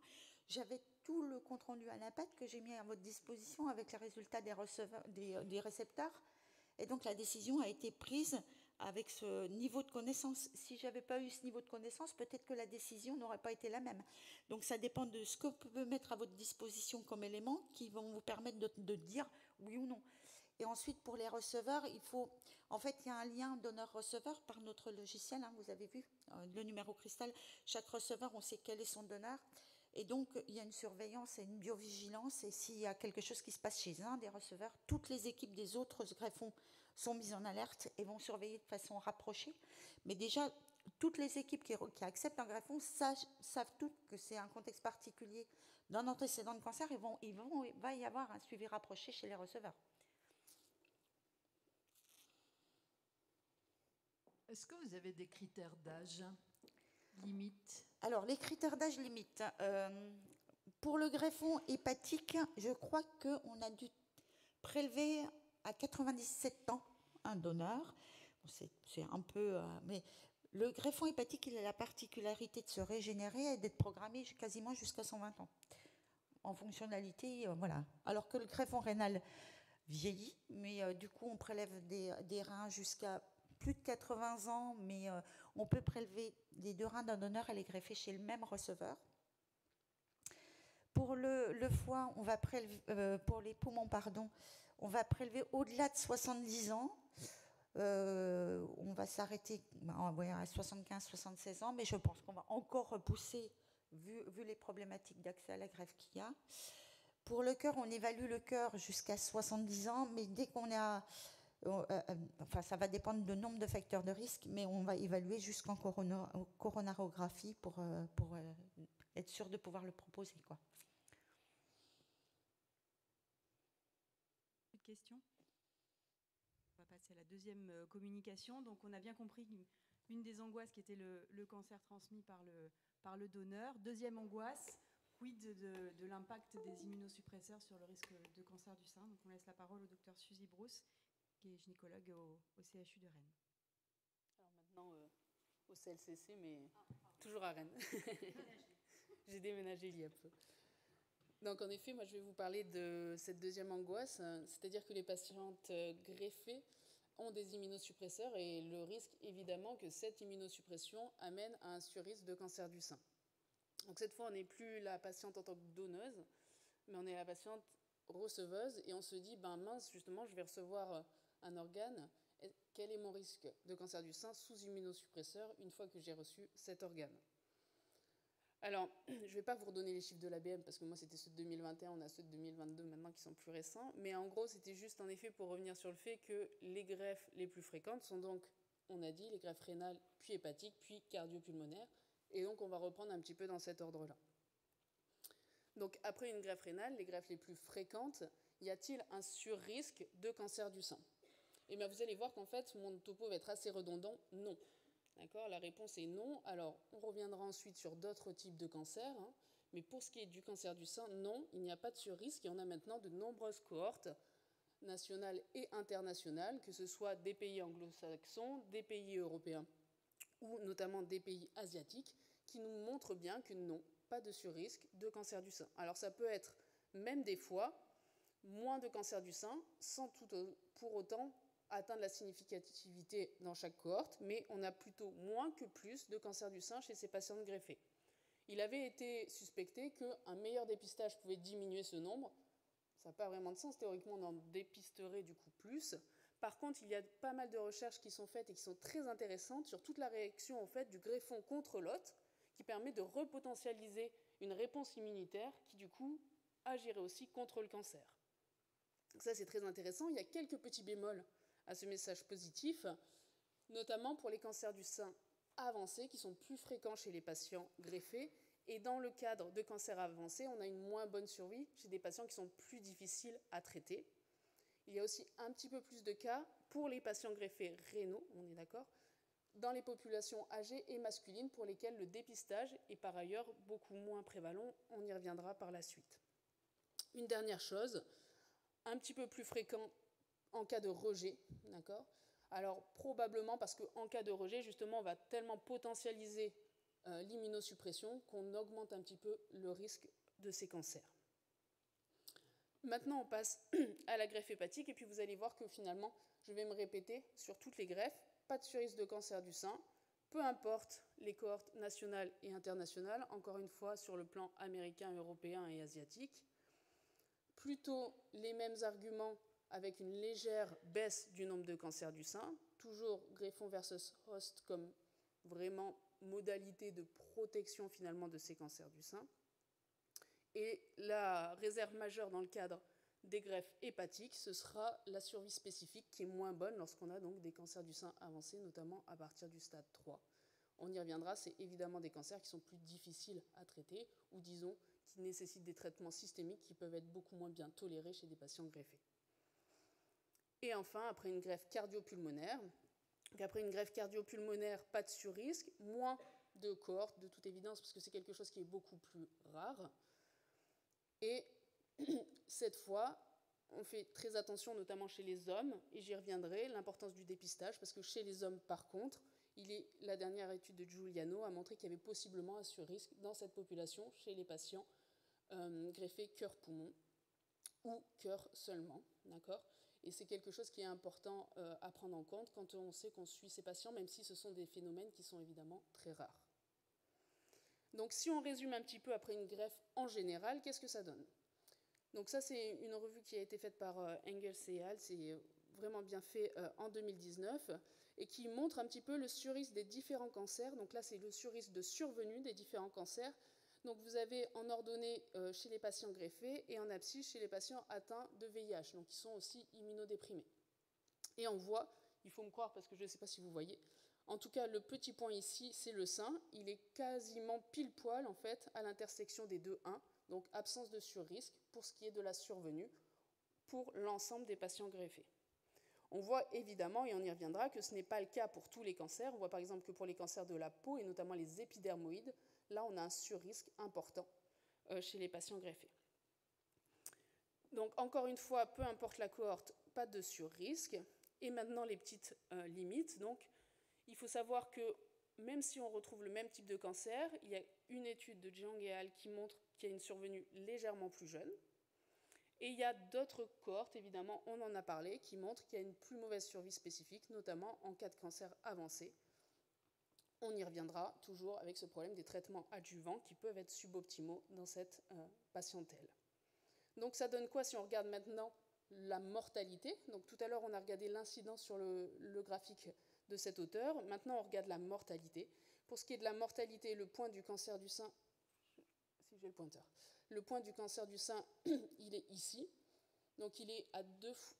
j'avais tout le compte-rendu à l'impact que j'ai mis à votre disposition avec les résultats des récepteurs. Et donc la décision a été prise avec ce niveau de connaissance. Si je n'avais pas eu ce niveau de connaissance, peut-être que la décision n'aurait pas été la même. Donc ça dépend de ce que vous pouvez mettre à votre disposition comme éléments qui vont vous permettre de dire oui ou non. Et ensuite, pour les receveurs, il y a un lien donneur-receveur par notre logiciel, hein, vous avez vu, le numéro cristal. Chaque receveur, on sait quel est son donneur. Et donc, il y a une surveillance et une biovigilance. Et s'il y a quelque chose qui se passe chez un des receveurs, toutes les équipes des autres greffons sont mises en alerte et vont surveiller de façon rapprochée. Mais déjà, toutes les équipes qui acceptent un greffon savent toutes que c'est un contexte particulier d'un antécédent de cancer. Il va y avoir un suivi rapproché chez les receveurs. Est-ce que vous avez des critères d'âge limite? Alors, les critères d'âge limite. Pour le greffon hépatique, je crois qu'on a dû prélever à 97 ans un donneur. C'est un peu... mais le greffon hépatique, il a la particularité de se régénérer et d'être programmé quasiment jusqu'à 120 ans. En fonctionnalité, voilà. Alors que le greffon rénal vieillit, mais du coup, on prélève des reins jusqu'à plus de 80 ans, mais on peut prélever les 2 reins d'un donneur et les greffer chez le même receveur. Pour le foie, on va prélever, pour les poumons, pardon, on va prélever au-delà de 70 ans. On va s'arrêter à 75-76 ans, mais je pense qu'on va encore repousser, vu les problématiques d'accès à la greffe qu'il y a. Pour le cœur, on évalue le cœur jusqu'à 70 ans, mais dès qu'on a... ça va dépendre du nombre de facteurs de risque, mais on va évaluer jusqu'en coronarographie pour être sûr de pouvoir le proposer, quoi. Plus de questions ? On va passer à la deuxième communication. Donc, on a bien compris une des angoisses qui était le cancer transmis par le donneur. Deuxième angoisse, quid de l'impact des immunosuppresseurs sur le risque de cancer du sein. Donc, on laisse la parole au docteur Suzy Brousse, qui est gynécologue au CHU de Rennes. Alors maintenant au CLCC, mais toujours à Rennes. J'ai déménagé il y a peu. Donc en effet, moi je vais vous parler de cette deuxième angoisse, c'est-à-dire que les patientes greffées ont des immunosuppresseurs et le risque évidemment que cette immunosuppression amène à un surrisque de cancer du sein. Donc cette fois, on n'est plus la patiente en tant que donneuse, mais on est la patiente receveuse et on se dit, ben mince, justement, je vais recevoir un organe. Quel est mon risque de cancer du sein sous immunosuppresseur une fois que j'ai reçu cet organe? Alors, je ne vais pas vous redonner les chiffres de l'ABM parce que moi, c'était ceux de 2021, on a ceux de 2022 maintenant qui sont plus récents. Mais en gros, c'était juste en effet pour revenir sur le fait que les greffes les plus fréquentes sont donc on a dit, les greffes rénales, puis hépatiques, puis cardio-pulmonaires. Et donc, on va reprendre un petit peu dans cet ordre-là. Donc, après une greffe rénale, les greffes les plus fréquentes, y a-t-il un surrisque de cancer du sein? Et bien, vous allez voir qu'en fait, mon topo va être assez redondant. Non. D'accord ? La réponse est non. Alors, on reviendra ensuite sur d'autres types de cancers. Hein. Mais pour ce qui est du cancer du sein, non, il n'y a pas de surrisque. Il y en a maintenant de nombreuses cohortes nationales et internationales, que ce soit des pays anglo-saxons, des pays européens ou notamment des pays asiatiques, qui nous montrent bien que non, pas de surrisque de cancer du sein. Alors ça peut être même des fois moins de cancer du sein, sans pour autant atteindre la significativité dans chaque cohorte, mais on a plutôt moins que plus de cancer du sein chez ces patients greffés. Il avait été suspecté qu'un meilleur dépistage pouvait diminuer ce nombre. Ça n'a pas vraiment de sens, théoriquement on en dépisterait du coup plus. Par contre, il y a pas mal de recherches qui sont faites et qui sont très intéressantes sur toute la réaction en fait, du greffon contre l'hôte, qui permet de repotentialiser une réponse immunitaire qui du coup agirait aussi contre le cancer. Donc ça c'est très intéressant. Il y a quelques petits bémols à ce message positif, notamment pour les cancers du sein avancés qui sont plus fréquents chez les patients greffés. Et dans le cadre de cancers avancés, on a une moins bonne survie chez des patients qui sont plus difficiles à traiter. Il y a aussi un petit peu plus de cas pour les patients greffés rénaux, on est d'accord, dans les populations âgées et masculines pour lesquelles le dépistage est par ailleurs beaucoup moins prévalent. On y reviendra par la suite. Une dernière chose, un petit peu plus fréquent en cas de rejet, d'accord ? Alors probablement parce qu'en cas de rejet, justement, on va tellement potentialiser l'immunosuppression qu'on augmente un petit peu le risque de ces cancers. Maintenant, on passe à la greffe hépatique, et puis vous allez voir que finalement, je vais me répéter sur toutes les greffes, pas de surrisque de cancer du sein, peu importe les cohortes nationales et internationales, encore une fois sur le plan américain, européen et asiatique. Plutôt les mêmes arguments avec une légère baisse du nombre de cancers du sein, toujours greffon versus host comme vraiment modalité de protection finalement de ces cancers du sein. Et la réserve majeure dans le cadre des greffes hépatiques, ce sera la survie spécifique qui est moins bonne lorsqu'on a donc des cancers du sein avancés, notamment à partir du stade 3. On y reviendra, c'est évidemment des cancers qui sont plus difficiles à traiter, ou disons, qui nécessitent des traitements systémiques qui peuvent être beaucoup moins bien tolérés chez des patients greffés. Et enfin, après une greffe cardio-pulmonaire, pas de surrisque, moins de cohortes de toute évidence, parce que c'est quelque chose qui est beaucoup plus rare. Et cette fois, on fait très attention, notamment chez les hommes, et j'y reviendrai, l'importance du dépistage, parce que chez les hommes, par contre, la dernière étude de Giuliano a montré qu'il y avait possiblement un surrisque dans cette population chez les patients greffés cœur-poumon ou cœur seulement, d'accord ? Et c'est quelque chose qui est important à prendre en compte quand on sait qu'on suit ces patients, même si ce sont des phénomènes qui sont évidemment très rares. Donc si on résume un petit peu après une greffe en général, qu'est-ce que ça donne ? Donc ça, c'est une revue qui a été faite par Engels et al. C'est vraiment bien fait en 2019 et qui montre un petit peu le surrisque des différents cancers. Donc là, c'est le surrisque de survenue des différents cancers. Donc vous avez en ordonnée chez les patients greffés et en abscisse chez les patients atteints de VIH, donc qui sont aussi immunodéprimés. Et on voit, il faut me croire parce que je ne sais pas si vous voyez, en tout cas le petit point ici, c'est le sein. Il est quasiment pile poil en fait à l'intersection des deux 1, donc absence de surrisque pour ce qui est de la survenue pour l'ensemble des patients greffés. On voit évidemment, et on y reviendra, que ce n'est pas le cas pour tous les cancers. On voit par exemple que pour les cancers de la peau, et notamment les épidermoïdes, là on a un surrisque important chez les patients greffés. Donc encore une fois, peu importe la cohorte, pas de surrisque. Et maintenant les petites limites. Donc il faut savoir que même si on retrouve le même type de cancer, il y a une étude de Jiang et al. Qui montre qu'il y a une survenue légèrement plus jeune. Et il y a d'autres cohortes, évidemment, on en a parlé, qui montrent qu'il y a une plus mauvaise survie spécifique, notamment en cas de cancer avancé. On y reviendra toujours avec ce problème des traitements adjuvants qui peuvent être suboptimaux dans cette patientèle. Donc ça donne quoi si on regarde maintenant la mortalité ? Donc tout à l'heure, on a regardé l'incidence sur le graphique de cet auteur. Maintenant, on regarde la mortalité. Pour ce qui est de la mortalité, le point du cancer du sein, si j'ai le pointeur, le point du cancer du sein, il est ici. Donc il est à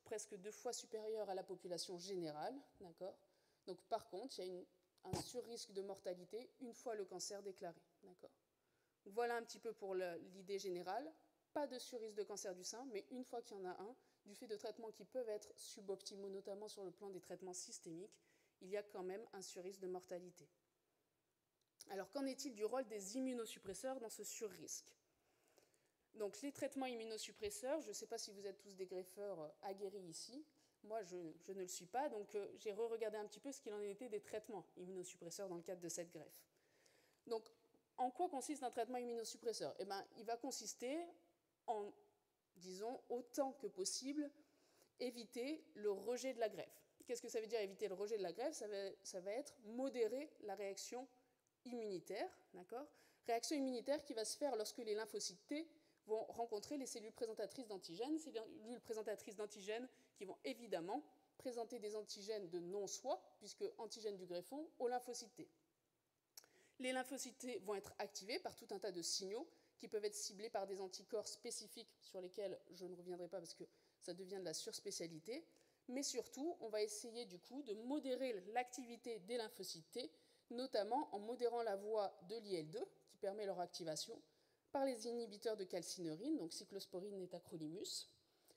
presque 2 fois supérieur à la population générale, d'accord ? Donc par contre, il y a un surrisque de mortalité une fois le cancer déclaré. D'accord. Voilà un petit peu pour l'idée générale. Pas de surrisque de cancer du sein, mais une fois qu'il y en a un, du fait de traitements qui peuvent être suboptimaux, notamment sur le plan des traitements systémiques, il y a quand même un surrisque de mortalité. Alors qu'en est-il du rôle des immunosuppresseurs dans ce surrisque? Donc les traitements immunosuppresseurs, je ne sais pas si vous êtes tous des greffeurs aguerris ici, moi je ne le suis pas, donc j'ai re-regardé un petit peu ce qu'il en était des traitements immunosuppresseurs dans le cadre de cette greffe. Donc en quoi consiste un traitement immunosuppresseur? Eh bien, il va consister en, disons, autant que possible, éviter le rejet de la greffe. Qu'est-ce que ça veut dire éviter le rejet de la greffe? Ça va être modérer la réaction immunitaire, d'accord? Réaction immunitaire qui va se faire lorsque les lymphocytes T vont rencontrer les cellules présentatrices d'antigènes, cellules présentatrices d'antigènes qui vont évidemment présenter des antigènes de non-soi, puisque antigènes du greffon, aux lymphocytes T. Les lymphocytes T vont être activés par tout un tas de signaux qui peuvent être ciblés par des anticorps spécifiques sur lesquels je ne reviendrai pas parce que ça devient de la surspécialité. Mais surtout, on va essayer du coup de modérer l'activité des lymphocytes T, notamment en modérant la voie de l'IL-2, qui permet leur activation, par les inhibiteurs de calcineurin, donc cyclosporine et tacrolimus,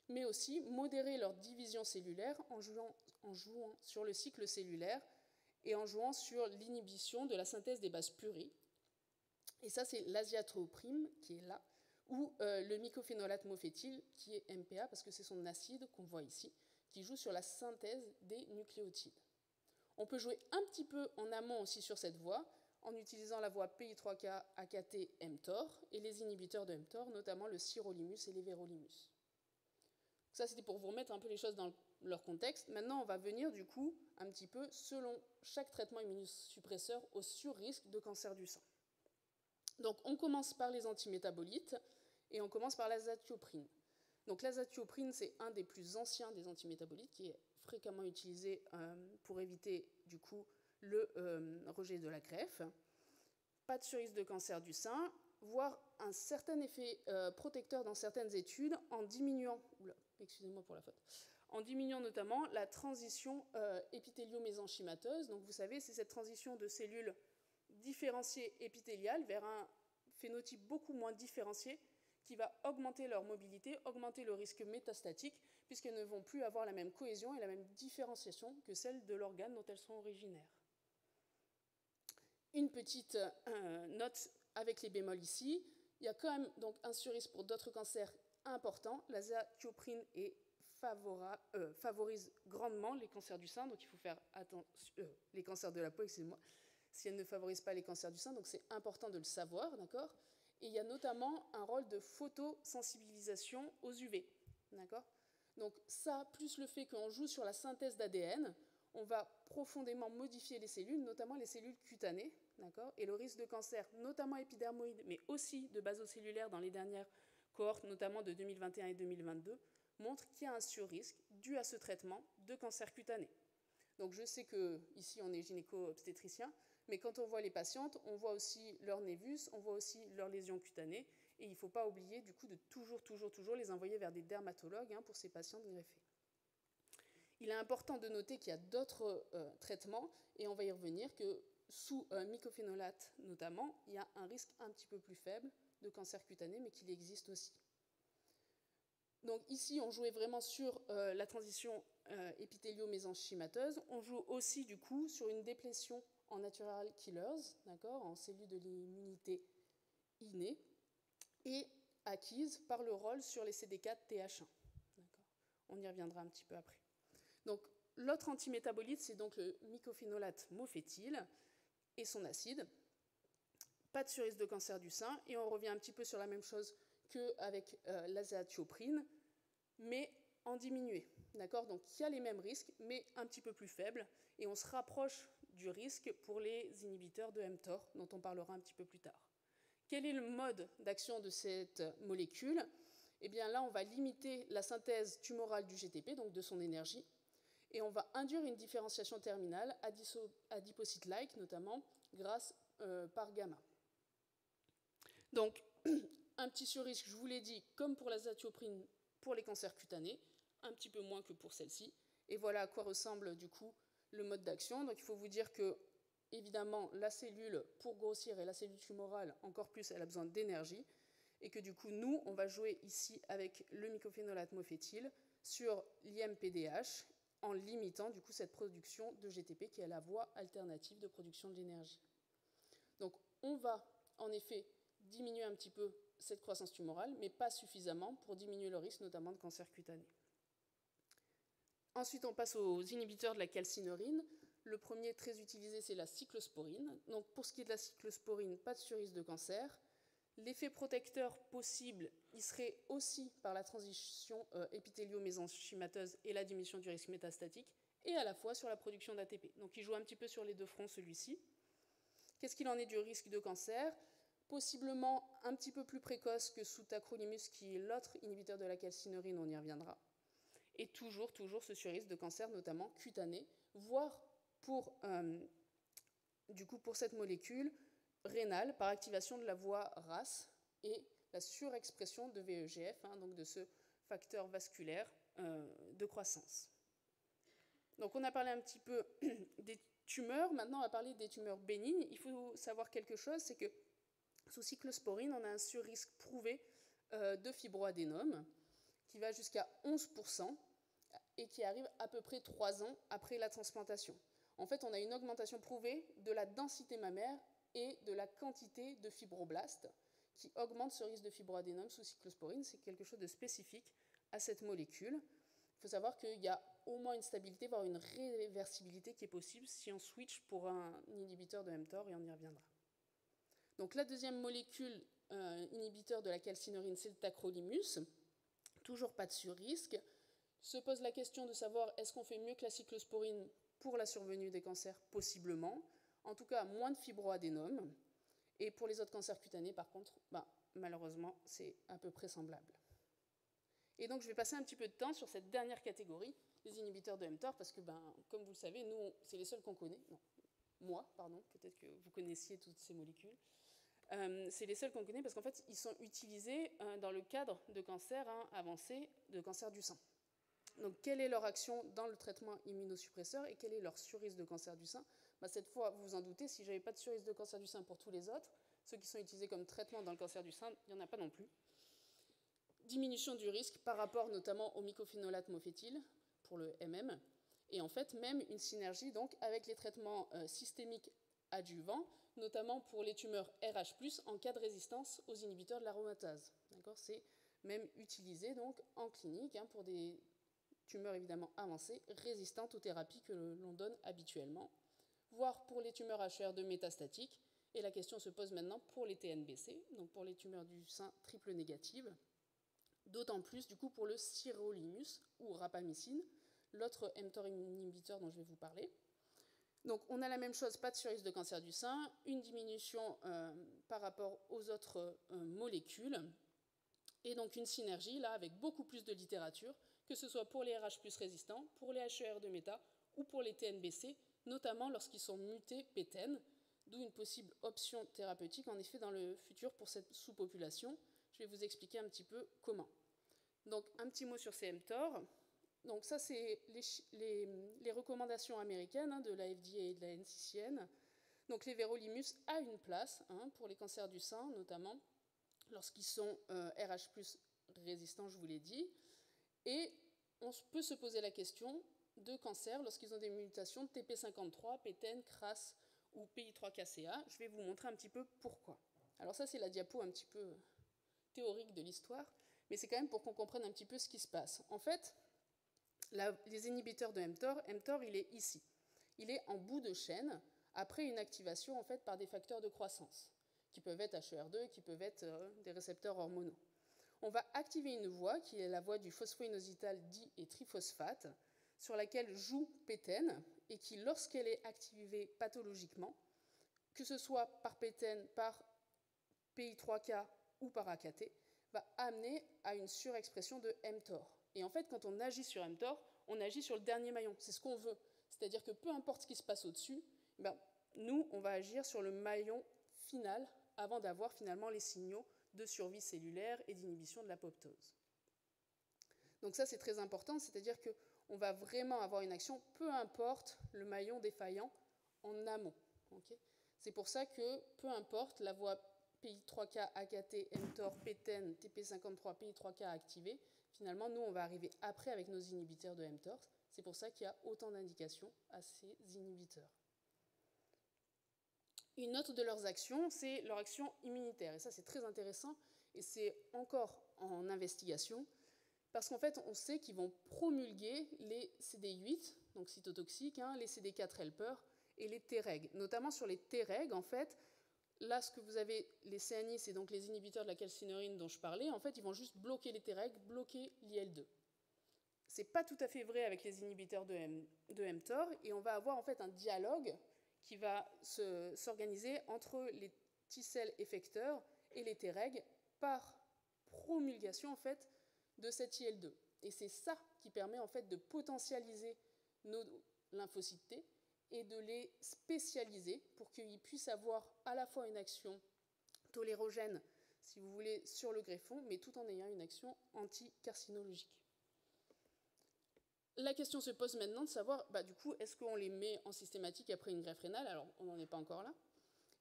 mais aussi modérer leur division cellulaire en jouant sur le cycle cellulaire et en jouant sur l'inhibition de la synthèse des bases purées. Et ça, c'est l'aziathoprine qui est là, ou le mycophénolate mofétyl qui est MPA, parce que c'est son acide qu'on voit ici, qui joue sur la synthèse des nucléotides. On peut jouer un petit peu en amont aussi sur cette voie, en utilisant la voie PI3K, AKT, mTOR, et les inhibiteurs de mTOR, notamment le sirolimus et l'éverolimus. Ça, c'était pour vous remettre un peu les choses dans leur contexte. Maintenant, on va venir, du coup, un petit peu, selon chaque traitement immunosuppresseur, au surrisque de cancer du sein. Donc, on commence par les antimétabolites, et on commence par l'azatioprine. Donc, l'azatioprine, c'est un des plus anciens des antimétabolites, qui est fréquemment utilisé pour éviter, du coup, le rejet de la greffe. Pas de surrisque de cancer du sein, voire un certain effet protecteur dans certaines études en diminuant, excusez-moi pour la faute, en diminuant notamment la transition épithélio-mésenchymateuse. Donc vous savez, c'est cette transition de cellules différenciées épithéliales vers un phénotype beaucoup moins différencié qui va augmenter leur mobilité, augmenter le risque métastatique, puisqu'elles ne vont plus avoir la même cohésion et la même différenciation que celle de l'organe dont elles sont originaires. Une petite note avec les bémols ici. Il y a quand même donc un surrisque pour d'autres cancers importants. L'azatioprine favorise grandement les cancers du sein, donc il faut faire attention, les cancers de la peau, excusez-moi, si elle ne favorise pas les cancers du sein, donc c'est important de le savoir, d'accord? Et il y a notamment un rôle de photosensibilisation aux UV, d'accord? Donc ça, plus le fait qu'on joue sur la synthèse d'ADN, on va profondément modifier les cellules, notamment les cellules cutanées, d'accord? Et le risque de cancer, notamment épidermoïde, mais aussi de basocellulaire dans les dernières cohortes, notamment de 2021 et 2022, montre qu'il y a un surrisque dû à ce traitement de cancer cutané. Donc je sais qu'ici on est gynéco-obstétricien, mais quand on voit les patientes, on voit aussi leur névus, on voit aussi leurs lésions cutanées, et il ne faut pas oublier du coup de toujours les envoyer vers des dermatologues pour ces patientes greffées. Il est important de noter qu'il y a d'autres traitements, et on va y revenir, que sous mycophénolate notamment, il y a un risque un petit peu plus faible de cancer cutané, mais qu'il existe aussi. Donc ici, on jouait vraiment sur la transition épithélio-mésenchymateuse. On joue aussi du coup sur une déplétion en natural killers, d'accord, en cellules de l'immunité innée, et acquise par le rôle sur les CD4 TH1. On y reviendra un petit peu après. Donc l'autre antimétabolite, c'est donc le mycophénolate mofétyl et son acide. Pas de surrisque de cancer du sein, et on revient un petit peu sur la même chose qu'avec l'azatioprine, mais en diminué. D'accord ? Donc il y a les mêmes risques, mais un petit peu plus faibles, et on se rapproche du risque pour les inhibiteurs de mTOR, dont on parlera un petit peu plus tard. Quel est le mode d'action de cette molécule ? Eh bien là, on va limiter la synthèse tumorale du GTP, donc de son énergie, et on va induire une différenciation terminale adipocyte-like, notamment grâce par gamma. Donc, un petit surrisque, je vous l'ai dit, comme pour l'azatioprine pour les cancers cutanés, un petit peu moins que pour celle-ci. Et voilà à quoi ressemble du coup le mode d'action. Donc il faut vous dire que, évidemment, la cellule, pour grossir, et la cellule tumorale, encore plus, elle a besoin d'énergie, et que du coup, nous, on va jouer ici avec le mycophénolate mofétyle sur l'IMPDH, en limitant du coup cette production de GTP, qui est la voie alternative de production de l'énergie. Donc on va, en effet, diminuer un petit peu cette croissance tumorale, mais pas suffisamment pour diminuer le risque, notamment de cancer cutané. Ensuite, on passe aux inhibiteurs de la calcineurin. Le premier très utilisé, c'est la cyclosporine. Donc, pour ce qui est de la cyclosporine, pas de surrisque de cancer. L'effet protecteur possible, il serait aussi par la transition épithélio-mésenchymateuse et la diminution du risque métastatique, et à la fois sur la production d'ATP. Donc, il joue un petit peu sur les deux fronts, celui-ci. Qu'est-ce qu'il en est du risque de cancer? Possiblement un petit peu plus précoce que sous tacrolimus, qui est l'autre inhibiteur de la calcineurin, on y reviendra. Et toujours ce surrisque de cancer, notamment cutané, voire pour cette molécule rénale, par activation de la voie RAS et la surexpression de VEGF, donc de ce facteur vasculaire de croissance. Donc on a parlé un petit peu des tumeurs, maintenant on va parler des tumeurs bénignes. Il faut savoir quelque chose, c'est que sous cyclosporine, on a un surrisque prouvé de fibroadénome qui va jusqu'à 11% et qui arrive à peu près 3 ans après la transplantation. En fait, on a une augmentation prouvée de la densité mammaire et de la quantité de fibroblastes qui augmente ce risque de fibroadénome sous cyclosporine. C'est quelque chose de spécifique à cette molécule. Il faut savoir qu'il y a au moins une stabilité, voire une réversibilité qui est possible si on switch pour un inhibiteur de mTOR, et on y reviendra. Donc la deuxième molécule inhibiteur de la calcineurin, c'est le tacrolimus. Toujours pas de surrisque. Se pose la question de savoir est-ce qu'on fait mieux que la cyclosporine pour la survenue des cancers? Possiblement. En tout cas, moins de fibroadénome. Et pour les autres cancers cutanés, par contre, malheureusement, c'est à peu près semblable. Et donc, je vais passer un petit peu de temps sur cette dernière catégorie, les inhibiteurs de mTOR, parce que, comme vous le savez, nous, c'est les seuls qu'on connaît. Non, moi, pardon, peut-être que vous connaissiez toutes ces molécules. C'est les seuls qu'on connaît parce qu'en fait, ils sont utilisés dans le cadre de cancers avancés, de cancer du sein. Donc, quelle est leur action dans le traitement immunosuppresseur et quel est leur surrisque de cancer du sein? Cette fois, vous vous en doutez, si je n'avais pas de surrisque de cancer du sein pour tous les autres, ceux qui sont utilisés comme traitement dans le cancer du sein, il n'y en a pas non plus. Diminution du risque par rapport notamment au mycophénolate mofétyle pour le MM, et en fait même une synergie donc avec les traitements systémiques adjuvants, notamment pour les tumeurs RH+, en cas de résistance aux inhibiteurs de l'aromatase. C'est même utilisé donc en clinique pour des tumeurs évidemment avancées, résistantes aux thérapies que l'on donne habituellement, voire pour les tumeurs HER2 métastatiques. Et la question se pose maintenant pour les TNBC, donc pour les tumeurs du sein triple négatives, d'autant plus du coup pour le sirolimus ou rapamycine, l'autre mTOR inhibiteur dont je vais vous parler. Donc on a la même chose, pas de surrisque de cancer du sein, une diminution par rapport aux autres molécules, et donc une synergie là avec beaucoup plus de littérature, que ce soit pour les RH+ résistants, pour les HER2 méta ou pour les TNBC, notamment lorsqu'ils sont mutés PTEN, d'où une possible option thérapeutique en effet dans le futur pour cette sous-population. Je vais vous expliquer un petit peu comment. Donc un petit mot sur ces mTOR. Donc ça c'est les recommandations américaines de la FDA et de la NCCN. Donc l'éverolimus a une place pour les cancers du sein, notamment lorsqu'ils sont RH+ résistants, je vous l'ai dit. Et on peut se poser la question de cancer lorsqu'ils ont des mutations TP53, PTEN, KRAS ou PI3KCA. Je vais vous montrer un petit peu pourquoi. Alors ça c'est la diapo un petit peu théorique de l'histoire, mais c'est quand même pour qu'on comprenne un petit peu ce qui se passe. En fait, les inhibiteurs de mTOR, il est ici. Il est en bout de chaîne, après une activation en fait par des facteurs de croissance, qui peuvent être HER2, qui peuvent être des récepteurs hormonaux. On va activer une voie, qui est la voie du phosphoinositol di- et triphosphate, sur laquelle joue PTEN, et qui, lorsqu'elle est activée pathologiquement, que ce soit par PTEN, par PI3K ou par AKT, va amener à une surexpression de mTOR. Et en fait, quand on agit sur mTOR, on agit sur le dernier maillon. C'est ce qu'on veut. C'est-à-dire que peu importe ce qui se passe au-dessus, nous, on va agir sur le maillon final avant d'avoir finalement les signaux de survie cellulaire et d'inhibition de l'apoptose. Donc ça, c'est très important, c'est-à-dire qu'on va vraiment avoir une action, peu importe le maillon défaillant en amont. Okay, c'est pour ça que, peu importe la voie PI3K, AKT, mTOR, PTEN, TP53, PI3K activée, finalement, nous, on va arriver après avec nos inhibiteurs de mTOR. C'est pour ça qu'il y a autant d'indications à ces inhibiteurs. Une autre de leurs actions, c'est leur action immunitaire. Et ça, c'est très intéressant, et c'est encore en investigation, parce qu'en fait, on sait qu'ils vont promulguer les CD8, donc cytotoxiques, les CD4 helpers, et les Treg. Notamment sur les Treg, en fait, là, ce que vous avez, les CANI, c'est donc les inhibiteurs de la calcineurin dont je parlais. En fait, ils vont juste bloquer les Treg, bloquer l'IL2. Ce n'est pas tout à fait vrai avec les inhibiteurs de mTOR, et on va avoir en fait un dialogue qui va s'organiser entre les T-cells effecteurs et les Treg par promulgation en fait de cette IL2. Et c'est ça qui permet en fait de potentialiser nos lymphocytes T et de les spécialiser pour qu'ils puissent avoir à la fois une action tolérogène, si vous voulez, sur le greffon, mais tout en ayant une action anticarcinologique. La question se pose maintenant de savoir, du coup, est-ce qu'on les met en systématique après une greffe rénale? Alors, on n'en est pas encore là.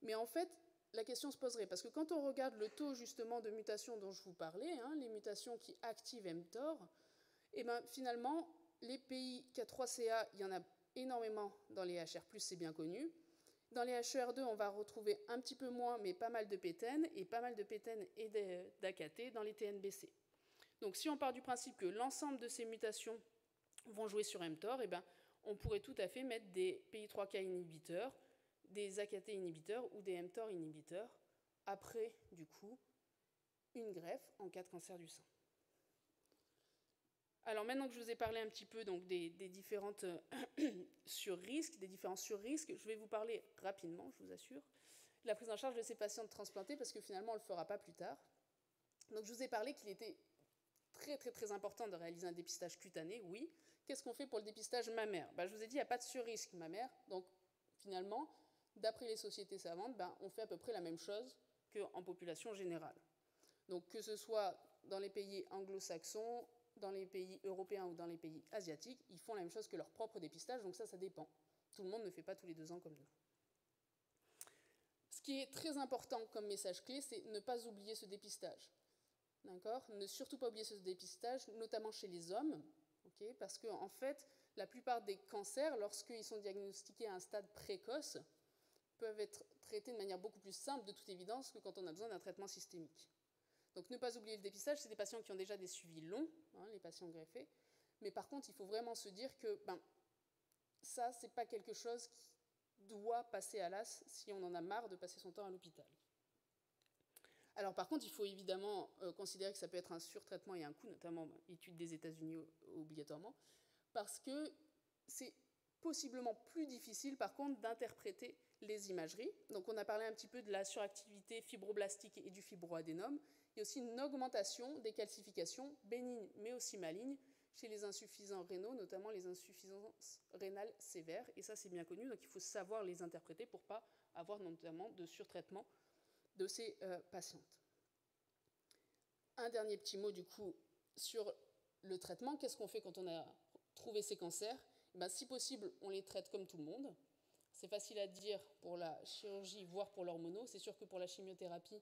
Mais en fait, la question se poserait, parce que quand on regarde le taux justement de mutation dont je vous parlais, les mutations qui activent mTOR, finalement, les PI3CA, il y en a énormément dans les HR+, c'est bien connu. Dans les HER2, on va retrouver un petit peu moins, mais pas mal de PTEN, et pas mal de PTEN et d'AKT dans les TNBC. Donc si on part du principe que l'ensemble de ces mutations vont jouer sur mTOR, on pourrait tout à fait mettre des PI3K inhibiteurs, des AKT inhibiteurs ou des mTOR inhibiteurs après, du coup, une greffe en cas de cancer du sein. Alors maintenant que je vous ai parlé un petit peu donc, des différentes sur-risques, des différents sur-risques, je vais vous parler rapidement, je vous assure, de la prise en charge de ces patients transplantés, parce que finalement, on ne le fera pas plus tard. Donc je vous ai parlé qu'il était très très très important de réaliser un dépistage cutané, oui. Qu'est-ce qu'on fait pour le dépistage mammaire? Je vous ai dit, il n'y a pas de sur-risque mammaire, donc finalement, d'après les sociétés savantes, on fait à peu près la même chose qu'en population générale. Donc que ce soit dans les pays anglo-saxons, dans les pays européens ou dans les pays asiatiques, ils font la même chose que leur propre dépistage, donc ça dépend. Tout le monde ne fait pas tous les 2 ans comme nous. Ce qui est très important comme message clé, c'est ne pas oublier ce dépistage. D'accord ? Ne surtout pas oublier ce dépistage, notamment chez les hommes, okay, parce qu'en fait, la plupart des cancers, lorsqu'ils sont diagnostiqués à un stade précoce, peuvent être traités de manière beaucoup plus simple, de toute évidence, que quand on a besoin d'un traitement systémique. Donc ne pas oublier le dépistage, c'est des patients qui ont déjà des suivis longs, les patients greffés, mais par contre, il faut vraiment se dire que ça, c'est pas quelque chose qui doit passer à l'as si on en a marre de passer son temps à l'hôpital. Alors par contre, il faut évidemment considérer que ça peut être un surtraitement et un coût, notamment étude des États-Unis obligatoirement, parce que c'est possiblement plus difficile par contre d'interpréter les imageries. Donc on a parlé un petit peu de la suractivité fibroblastique et du fibroadénome. Il y a aussi une augmentation des calcifications bénignes mais aussi malignes chez les insuffisants rénaux, notamment les insuffisances rénales sévères. Et ça, c'est bien connu, donc il faut savoir les interpréter pour ne pas avoir notamment de surtraitement de ces patientes. Un dernier petit mot, du coup, sur le traitement. Qu'est-ce qu'on fait quand on a trouvé ces cancers? Si possible, on les traite comme tout le monde. C'est facile à dire pour la chirurgie, voire pour l'hormono. C'est sûr que pour la chimiothérapie,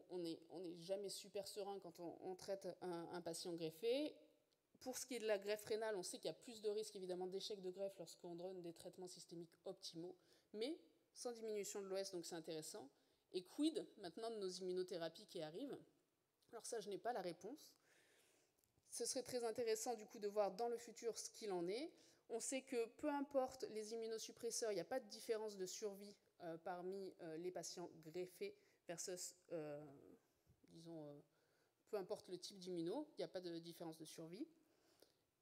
on n'est jamais super serein quand on traite un patient greffé. Pour ce qui est de la greffe rénale, on sait qu'il y a plus de risques évidemment d'échec de greffe lorsqu'on donne des traitements systémiques optimaux, mais sans diminution de l'OS, donc c'est intéressant. Et quid maintenant de nos immunothérapies qui arrivent? Alors ça, je n'ai pas la réponse. Ce serait très intéressant du coup de voir dans le futur ce qu'il en est. On sait que peu importe les immunosuppresseurs, il n'y a pas de différence de survie parmi les patients greffés versus, disons, peu importe le type d'immuno, il n'y a pas de différence de survie.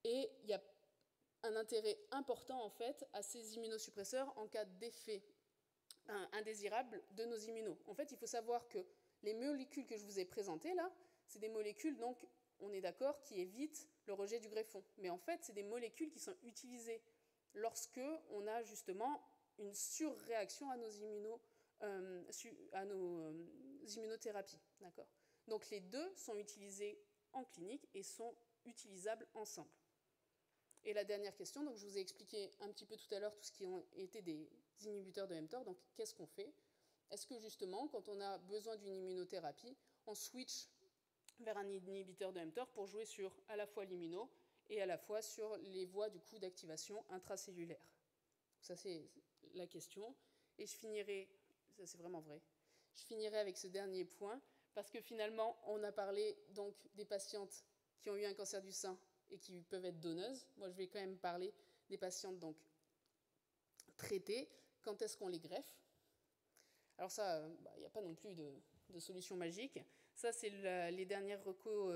Et il y a un intérêt important en fait à ces immunosuppresseurs en cas d'effet indésirable de nos immunos. En fait, il faut savoir que les molécules que je vous ai présentées là, c'est des molécules, donc on est d'accord, qui évitent le rejet du greffon. Mais en fait, c'est des molécules qui sont utilisées lorsque on a justement une surréaction à nos immunothérapies. D'accord ? Donc les deux sont utilisés en clinique et sont utilisables ensemble. Et la dernière question, donc je vous ai expliqué un petit peu tout à l'heure tout ce qui ont été des inhibiteurs de mTOR. Donc qu'est-ce qu'on fait? Est-ce que justement, quand on a besoin d'une immunothérapie, on switch vers un inhibiteur de mTOR pour jouer sur à la fois l'immuno et à la fois sur les voies du coup d'activation intracellulaire? Ça c'est la question. Et je finirai, ça c'est vraiment vrai, je finirai avec ce dernier point, parce que finalement, on a parlé donc des patientes qui ont eu un cancer du sein et qui peuvent être donneuses. Moi, je vais quand même parler des patientes donc traitées. Quand est-ce qu'on les greffe? Alors ça, il n'y a pas non plus de solution magique. Ça, c'est les dernières recos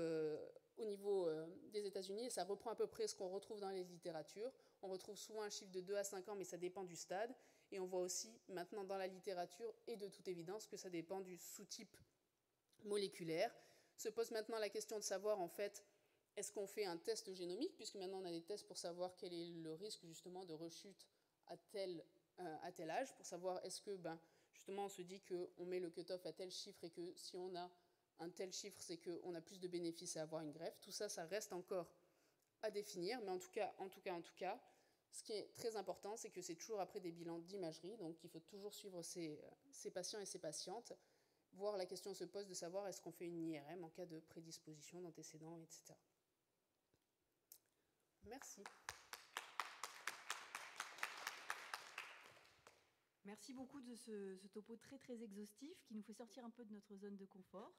au niveau des États-Unis, et ça reprend à peu près ce qu'on retrouve dans les littératures. On retrouve souvent un chiffre de 2 à 5 ans, mais ça dépend du stade. Et on voit aussi maintenant dans la littérature, et de toute évidence, que ça dépend du sous-type moléculaire. Se pose maintenant la question de savoir, en fait, est-ce qu'on fait un test génomique, puisque maintenant on a des tests pour savoir quel est le risque justement de rechute à tel âge, pour savoir est-ce que, justement, on se dit qu'on met le cut-off à tel chiffre et que si on a un tel chiffre, c'est qu'on a plus de bénéfices à avoir une greffe. Tout ça, ça reste encore à définir, mais en tout cas, ce qui est très important, c'est que c'est toujours après des bilans d'imagerie, donc il faut toujours suivre ces patients et ces patientes, voire la question se pose de savoir est-ce qu'on fait une IRM en cas de prédisposition, d'antécédents, etc. Merci. Merci beaucoup de ce topo très très exhaustif qui nous fait sortir un peu de notre zone de confort,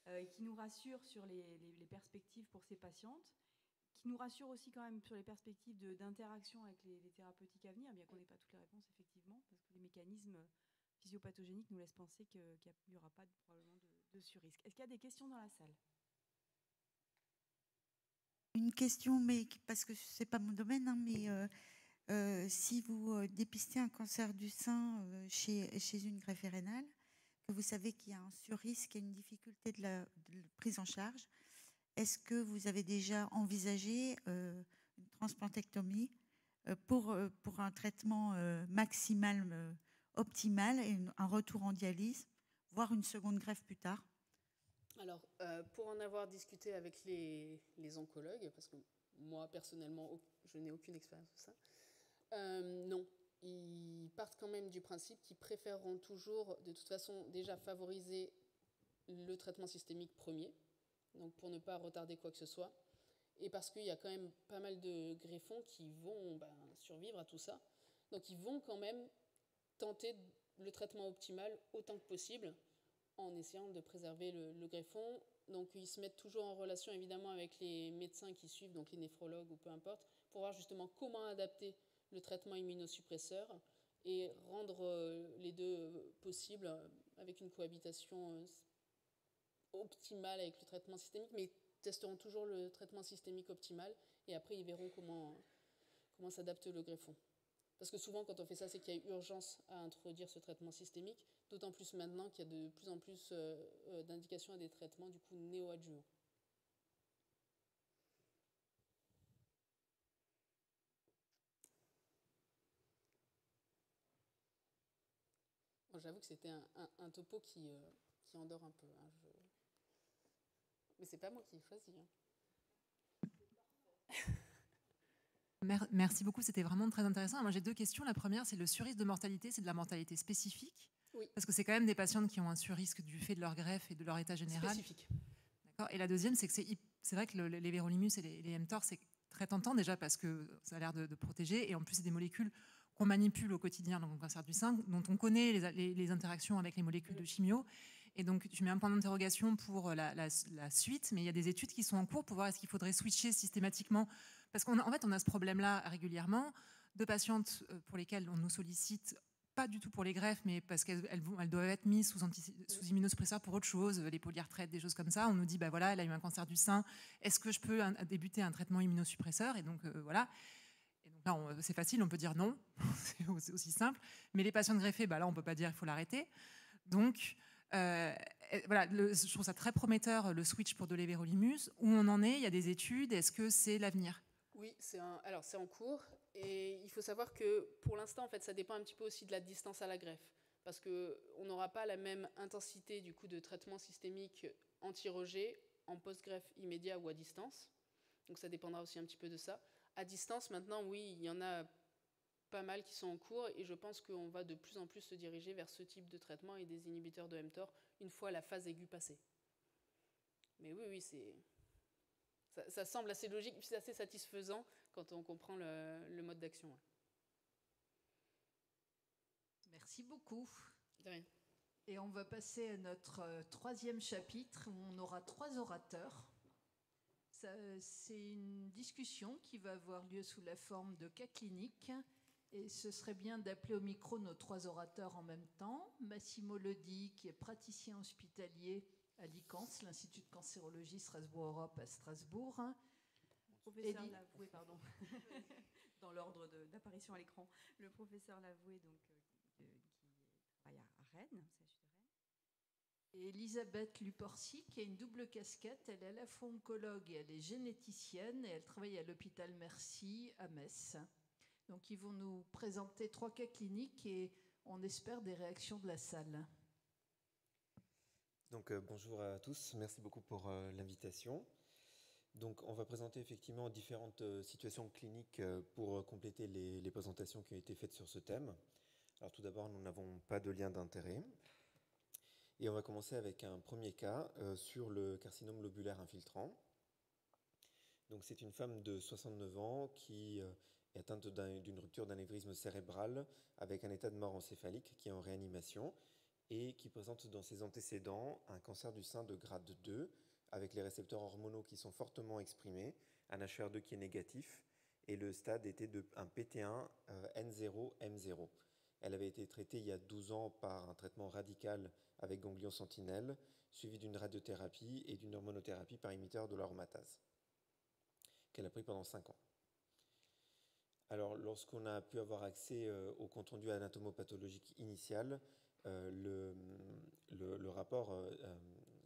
et qui nous rassure sur les perspectives pour ces patientes, qui nous rassure aussi quand même sur les perspectives d'interaction avec les thérapeutiques à venir, bien qu'on n'ait pas toutes les réponses effectivement, parce que les mécanismes physiopathogéniques nous laissent penser qu'il n'y aura pas probablement de surrisque. Est-ce qu'il y a des questions dans la salle? Une question, mais parce que ce n'est pas mon domaine, hein, mais si vous dépistez un cancer du sein chez une greffée rénale, que vous savez qu'il y a un surrisque et une difficulté de la prise en charge, est-ce que vous avez déjà envisagé une transplantectomie pour un traitement maximal, optimal, et un retour en dialyse, voire une seconde greffe plus tard? Alors, pour en avoir discuté avec les oncologues, parce que moi, personnellement, je n'ai aucune expérience de ça, non. Ils partent quand même du principe qu'ils préféreront toujours, de toute façon, déjà favoriser le traitement systémique premier, donc pour ne pas retarder quoi que ce soit, et parce qu'il y a quand même pas mal de greffons qui vont survivre à tout ça. Donc ils vont quand même tenter le traitement optimal autant que possible, en essayant de préserver le greffon. Donc ils se mettent toujours en relation évidemment avec les médecins qui suivent, donc les néphrologues ou peu importe, pour voir justement comment adapter le traitement immunosuppresseur et rendre les deux possibles avec une cohabitation optimale avec le traitement systémique, mais ils testeront toujours le traitement systémique optimal et après ils verront comment s'adapte le greffon. Parce que souvent, quand on fait ça, c'est qu'il y a urgence à introduire ce traitement systémique, d'autant plus maintenant qu'il y a de plus en plus d'indications à des traitements du coup néoadjuvants. Bon, j'avoue que c'était un topo qui endort un peu. Hein, mais c'est pas moi qui ai choisi. Hein. Merci beaucoup, c'était vraiment très intéressant. Moi, j'ai deux questions. La première, c'est le surrisque de mortalité, c'est de la mortalité spécifique? Oui. Parce que c'est quand même des patientes qui ont un surrisque du fait de leur greffe et de leur état général. Spécifique. D'accord. Et la deuxième, c'est que c'est vrai que les vérolimus et les mTOR, c'est très tentant déjà parce que ça a l'air de protéger. Et en plus, c'est des molécules qu'on manipule au quotidien dans le cancer du sein, dont on connaît les interactions avec les molécules de chimio. Et donc, je mets un point d'interrogation pour la suite, mais il y a des études qui sont en cours pour voir est-ce qu'il faudrait switcher systématiquement. Parce qu'en fait, on a ce problème-là régulièrement de patientes pour lesquelles on nous sollicite, pas du tout pour les greffes, mais parce qu'elles doivent être mises sous immunosuppresseurs pour autre chose, les polyarthrètes, des choses comme ça. On nous dit, voilà, elle a eu un cancer du sein, est-ce que je peux débuter un traitement immunosuppresseur? Et donc, voilà. Et donc là, c'est facile, on peut dire non, c'est aussi simple. Mais les patients greffés, là, on ne peut pas dire il faut l'arrêter. Donc, voilà, je trouve ça très prometteur, le switch pour de l'éverolimus. Où on en est? Il y a des études, est-ce que c'est l'avenir? Oui, c'est en cours. Et il faut savoir que pour l'instant, en fait, ça dépend un petit peu aussi de la distance à la greffe. Parce qu'on n'aura pas la même intensité du coup, de traitement systémique anti-rejet en post-greffe immédiat ou à distance. Donc ça dépendra aussi un petit peu de ça. À distance, maintenant, oui, il y en a pas mal qui sont en cours et je pense qu'on va de plus en plus se diriger vers ce type de traitement et des inhibiteurs de mTOR une fois la phase aiguë passée. Mais oui, ça semble assez logique, puis c'est assez satisfaisant quand on comprend le mode d'action. Merci beaucoup. De rien. Et on va passer à notre troisième chapitre où on aura 3 orateurs. C'est une discussion qui va avoir lieu sous la forme de cas cliniques. Et ce serait bien d'appeler au micro nos 3 orateurs en même temps. Massimo Lodi, qui est praticien hospitalier à l'ICANS, l'Institut de cancérologie Strasbourg-Europe à Strasbourg. Professeur Lavoué, pardon, dans l'ordre d'apparition à l'écran. Le professeur Lavoué, donc, qui travaille à Rennes, au CHU de Rennes. Et Elisabeth Luporsi, qui a une double casquette. Elle est à la fois oncologue et elle est généticienne et elle travaille à l'hôpital Mercy à Metz. Donc ils vont nous présenter 3 cas cliniques et on espère des réactions de la salle. Donc bonjour à tous, merci beaucoup pour l'invitation. Donc on va présenter effectivement différentes situations cliniques pour compléter les présentations qui ont été faites sur ce thème. Alors tout d'abord, nous n'avons pas de lien d'intérêt. Et on va commencer avec un premier cas sur le carcinome lobulaire infiltrant. Donc c'est une femme de 69 ans qui est atteinte d'une rupture d'anévrisme cérébral avec un état de mort encéphalique qui est en réanimation et qui présente dans ses antécédents un cancer du sein de grade 2 avec les récepteurs hormonaux qui sont fortement exprimés, un HR2 qui est négatif et le stade était un PT1 N0M0. Elle avait été traitée il y a 12 ans par un traitement radical avec ganglion sentinelle, suivi d'une radiothérapie et d'une hormonothérapie par imiteur de l'aromatase, qu'elle a pris pendant 5 ans. Alors, lorsqu'on a pu avoir accès au compte rendu anatomopathologique initial, le rapport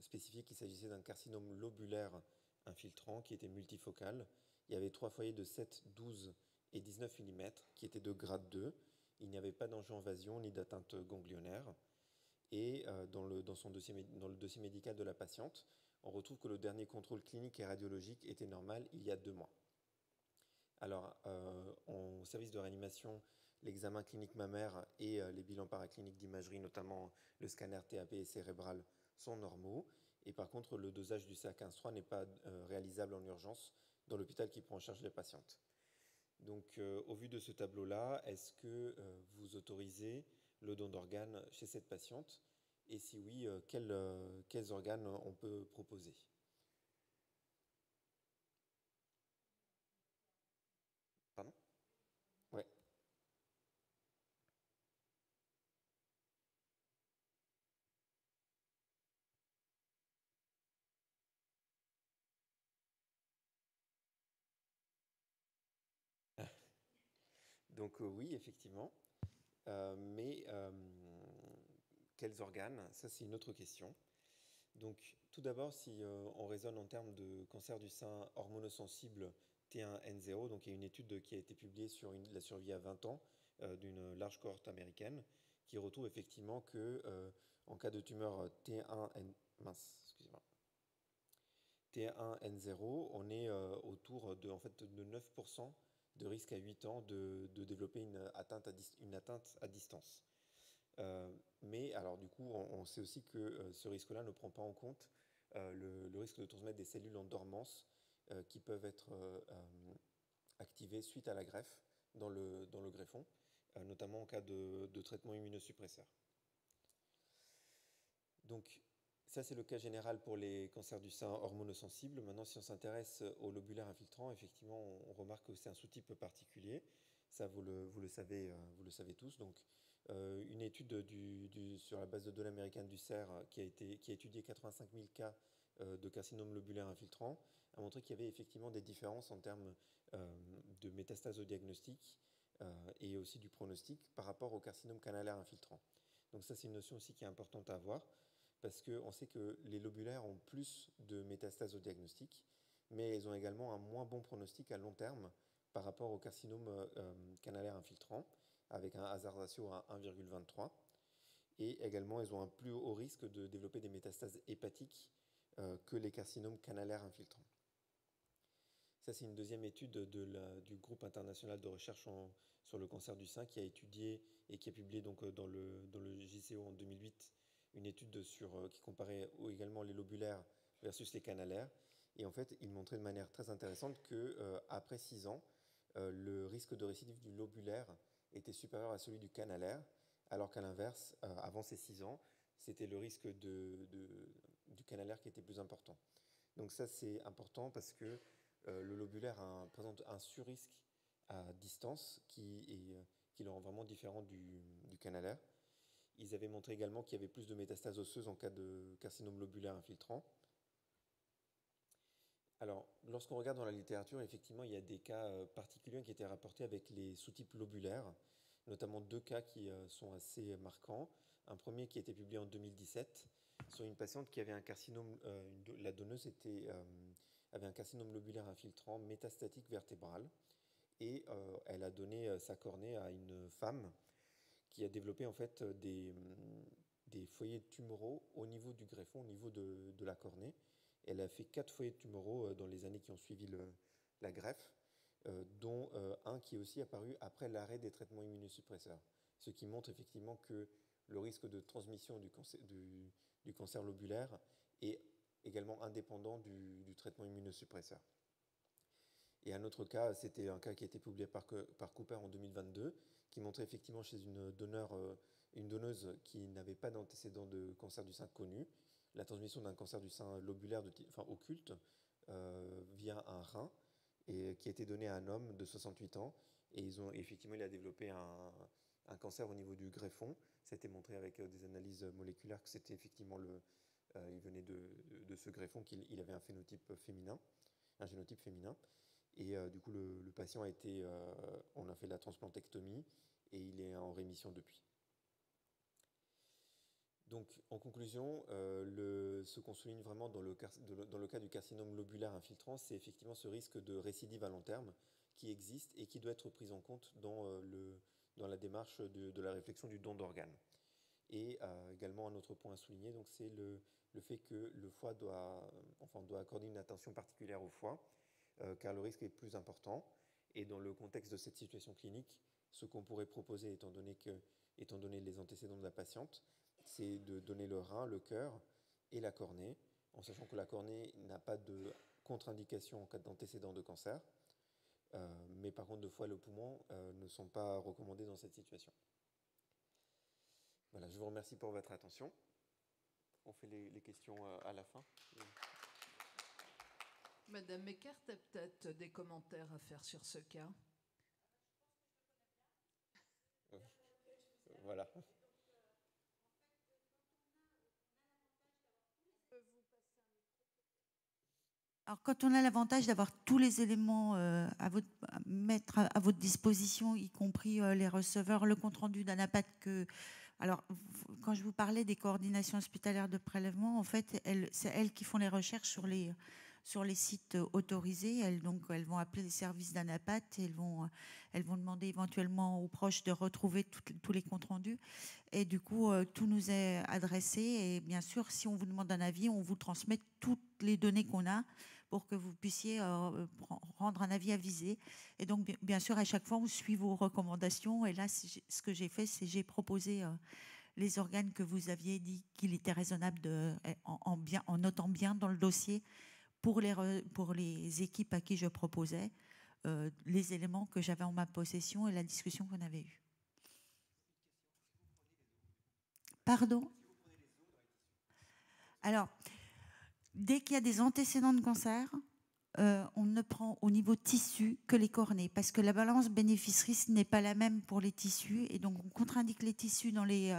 spécifiait qu'il s'agissait d'un carcinome lobulaire infiltrant qui était multifocal. Il y avait 3 foyers de 7, 12 et 19 mm qui étaient de grade 2. Il n'y avait pas d'angioinvasion ni d'atteinte ganglionnaire. Et dans le dossier médical de la patiente, on retrouve que le dernier contrôle clinique et radiologique était normal il y a 2 mois. Alors, au service de réanimation, l'examen clinique mammaire et les bilans paracliniques d'imagerie, notamment le scanner TAP et cérébral, sont normaux. Et par contre, le dosage du CA15-3 n'est pas réalisable en urgence dans l'hôpital qui prend en charge les patientes. Donc, au vu de ce tableau-là, est-ce que vous autorisez le don d'organes chez cette patiente? Et si oui, quels organes on peut proposer? Pardon? Ouais. Donc oui, effectivement. Mais quels organes? Ça, c'est une autre question. Donc, tout d'abord, si on raisonne en termes de cancer du sein hormonosensible T1N0, donc il y a une étude qui a été publiée sur la survie à 20 ans d'une large cohorte américaine qui retrouve effectivement que en cas de tumeur T1N0, on est autour de 9% de risque à 8 ans de développer une atteinte à distance. Mais alors du coup, on sait aussi que ce risque-là ne prend pas en compte le risque de transmettre des cellules en dormance qui peuvent être activées suite à la greffe dans le greffon, notamment en cas de traitement immunosuppresseur. Donc ça, c'est le cas général pour les cancers du sein hormonosensibles. Maintenant, si on s'intéresse au lobulaire infiltrant, effectivement, on remarque que c'est un sous-type particulier. Ça, vous le savez tous. Donc, une étude sur la base de données américaines du CER qui a étudié 85 000 cas de carcinome lobulaire infiltrant a montré qu'il y avait effectivement des différences en termes de métastases au diagnostic et aussi du pronostic par rapport au carcinome canalaire infiltrant. Donc ça, c'est une notion aussi qui est importante à avoir parce qu'on sait que les lobulaires ont plus de métastases au diagnostic, mais elles ont également un moins bon pronostic à long terme par rapport au carcinome canalaire infiltrant, avec un hazard ratio à 1,23. Et également, elles ont un plus haut risque de développer des métastases hépatiques que les carcinomes canalaires infiltrants. Ça, c'est une deuxième étude du groupe international de recherche sur le cancer du sein qui a étudié et qui a publié donc, dans le JCO en 2008 une étude qui comparait également les lobulaires versus les canalaires. Et en fait, il montrait de manière très intéressante qu'après 6 ans, le risque de récidive du lobulaire était supérieur à celui du canalaire, alors qu'à l'inverse, avant ces 6 ans, c'était le risque du canalaire qui était plus important. Donc ça, c'est important parce que le lobulaire présente un surrisque à distance qui le rend vraiment différent du canalaire. Ils avaient montré également qu'il y avait plus de métastases osseuses en cas de carcinome lobulaire infiltrant. Alors, lorsqu'on regarde dans la littérature, effectivement, il y a des cas particuliers qui étaient rapportés avec les sous-types lobulaires, notamment 2 cas qui sont assez marquants. Un premier qui a été publié en 2017 sur une patiente qui avait un carcinome, la donneuse avait un carcinome lobulaire infiltrant métastatique vertébral, et elle a donné sa cornée à une femme qui a développé en fait des foyers tumoraux au niveau du greffon, au niveau de la cornée. Elle a fait 4 foyers tumoraux dans les années qui ont suivi la greffe, dont un qui est aussi apparu après l'arrêt des traitements immunosuppresseurs, ce qui montre effectivement que le risque de transmission du cancer lobulaire est également indépendant du traitement immunosuppresseur. Et un autre cas, c'était un cas qui a été publié par Cooper en 2022, qui montrait effectivement chez une donneuse qui n'avait pas d'antécédent de cancer du sein connu, la transmission d'un cancer du sein lobulaire occulte via un rein, et qui a été donné à un homme de 68 ans. Et effectivement, il a développé un cancer au niveau du greffon. Ça a été montré avec des analyses moléculaires que c'était effectivement il venait de ce greffon, qu'il avait un génotype féminin. Et du coup, le patient on a fait la transplantectomie et il est en rémission depuis. Donc, en conclusion, ce qu'on souligne vraiment dans le cas du carcinome lobulaire infiltrant, c'est effectivement ce risque de récidive à long terme qui existe et qui doit être pris en compte dans la démarche de la réflexion du don d'organes. Et également, un autre point à souligner, c'est le fait que le foie doit accorder une attention particulière au foie, car le risque est plus important. Et dans le contexte de cette situation clinique, ce qu'on pourrait proposer, étant donné les antécédents de la patiente, c'est de donner le rein, le cœur et la cornée, en sachant que la cornée n'a pas de contre-indication en cas d'antécédent de cancer, mais par contre le foie et le poumon ne sont pas recommandés dans cette situation. Voilà, je vous remercie pour votre attention. On fait les questions à la fin. Madame Eckert a peut-être des commentaires à faire sur ce cas. Voilà. Alors, quand on a l'avantage d'avoir tous les éléments mettre à votre disposition, y compris les receveurs, le compte-rendu d'ANAPAT alors, quand je vous parlais des coordinations hospitalières de prélèvement, en fait, c'est elles qui font les recherches sur les sites autorisés. Elles vont appeler les services d'ANAPAT et elles vont demander éventuellement aux proches de retrouver tous les comptes rendus. Et du coup, tout nous est adressé. Et bien sûr, si on vous demande un avis, on vous transmet toutes les données qu'on a pour que vous puissiez rendre un avis avisé. Et donc, bien sûr, à chaque fois, on suit vos recommandations. Et là, ce que j'ai fait, c'est j'ai proposé les organes que vous aviez dit qu'il était raisonnable en notant bien dans le dossier pour les équipes à qui je proposais les éléments que j'avais en ma possession et la discussion qu'on avait eue. Pardon ? Alors, dès qu'il y a des antécédents de cancer, on ne prend au niveau tissu que les cornées, parce que la balance bénéfice-risque n'est pas la même pour les tissus, et donc on contre-indique les tissus dans les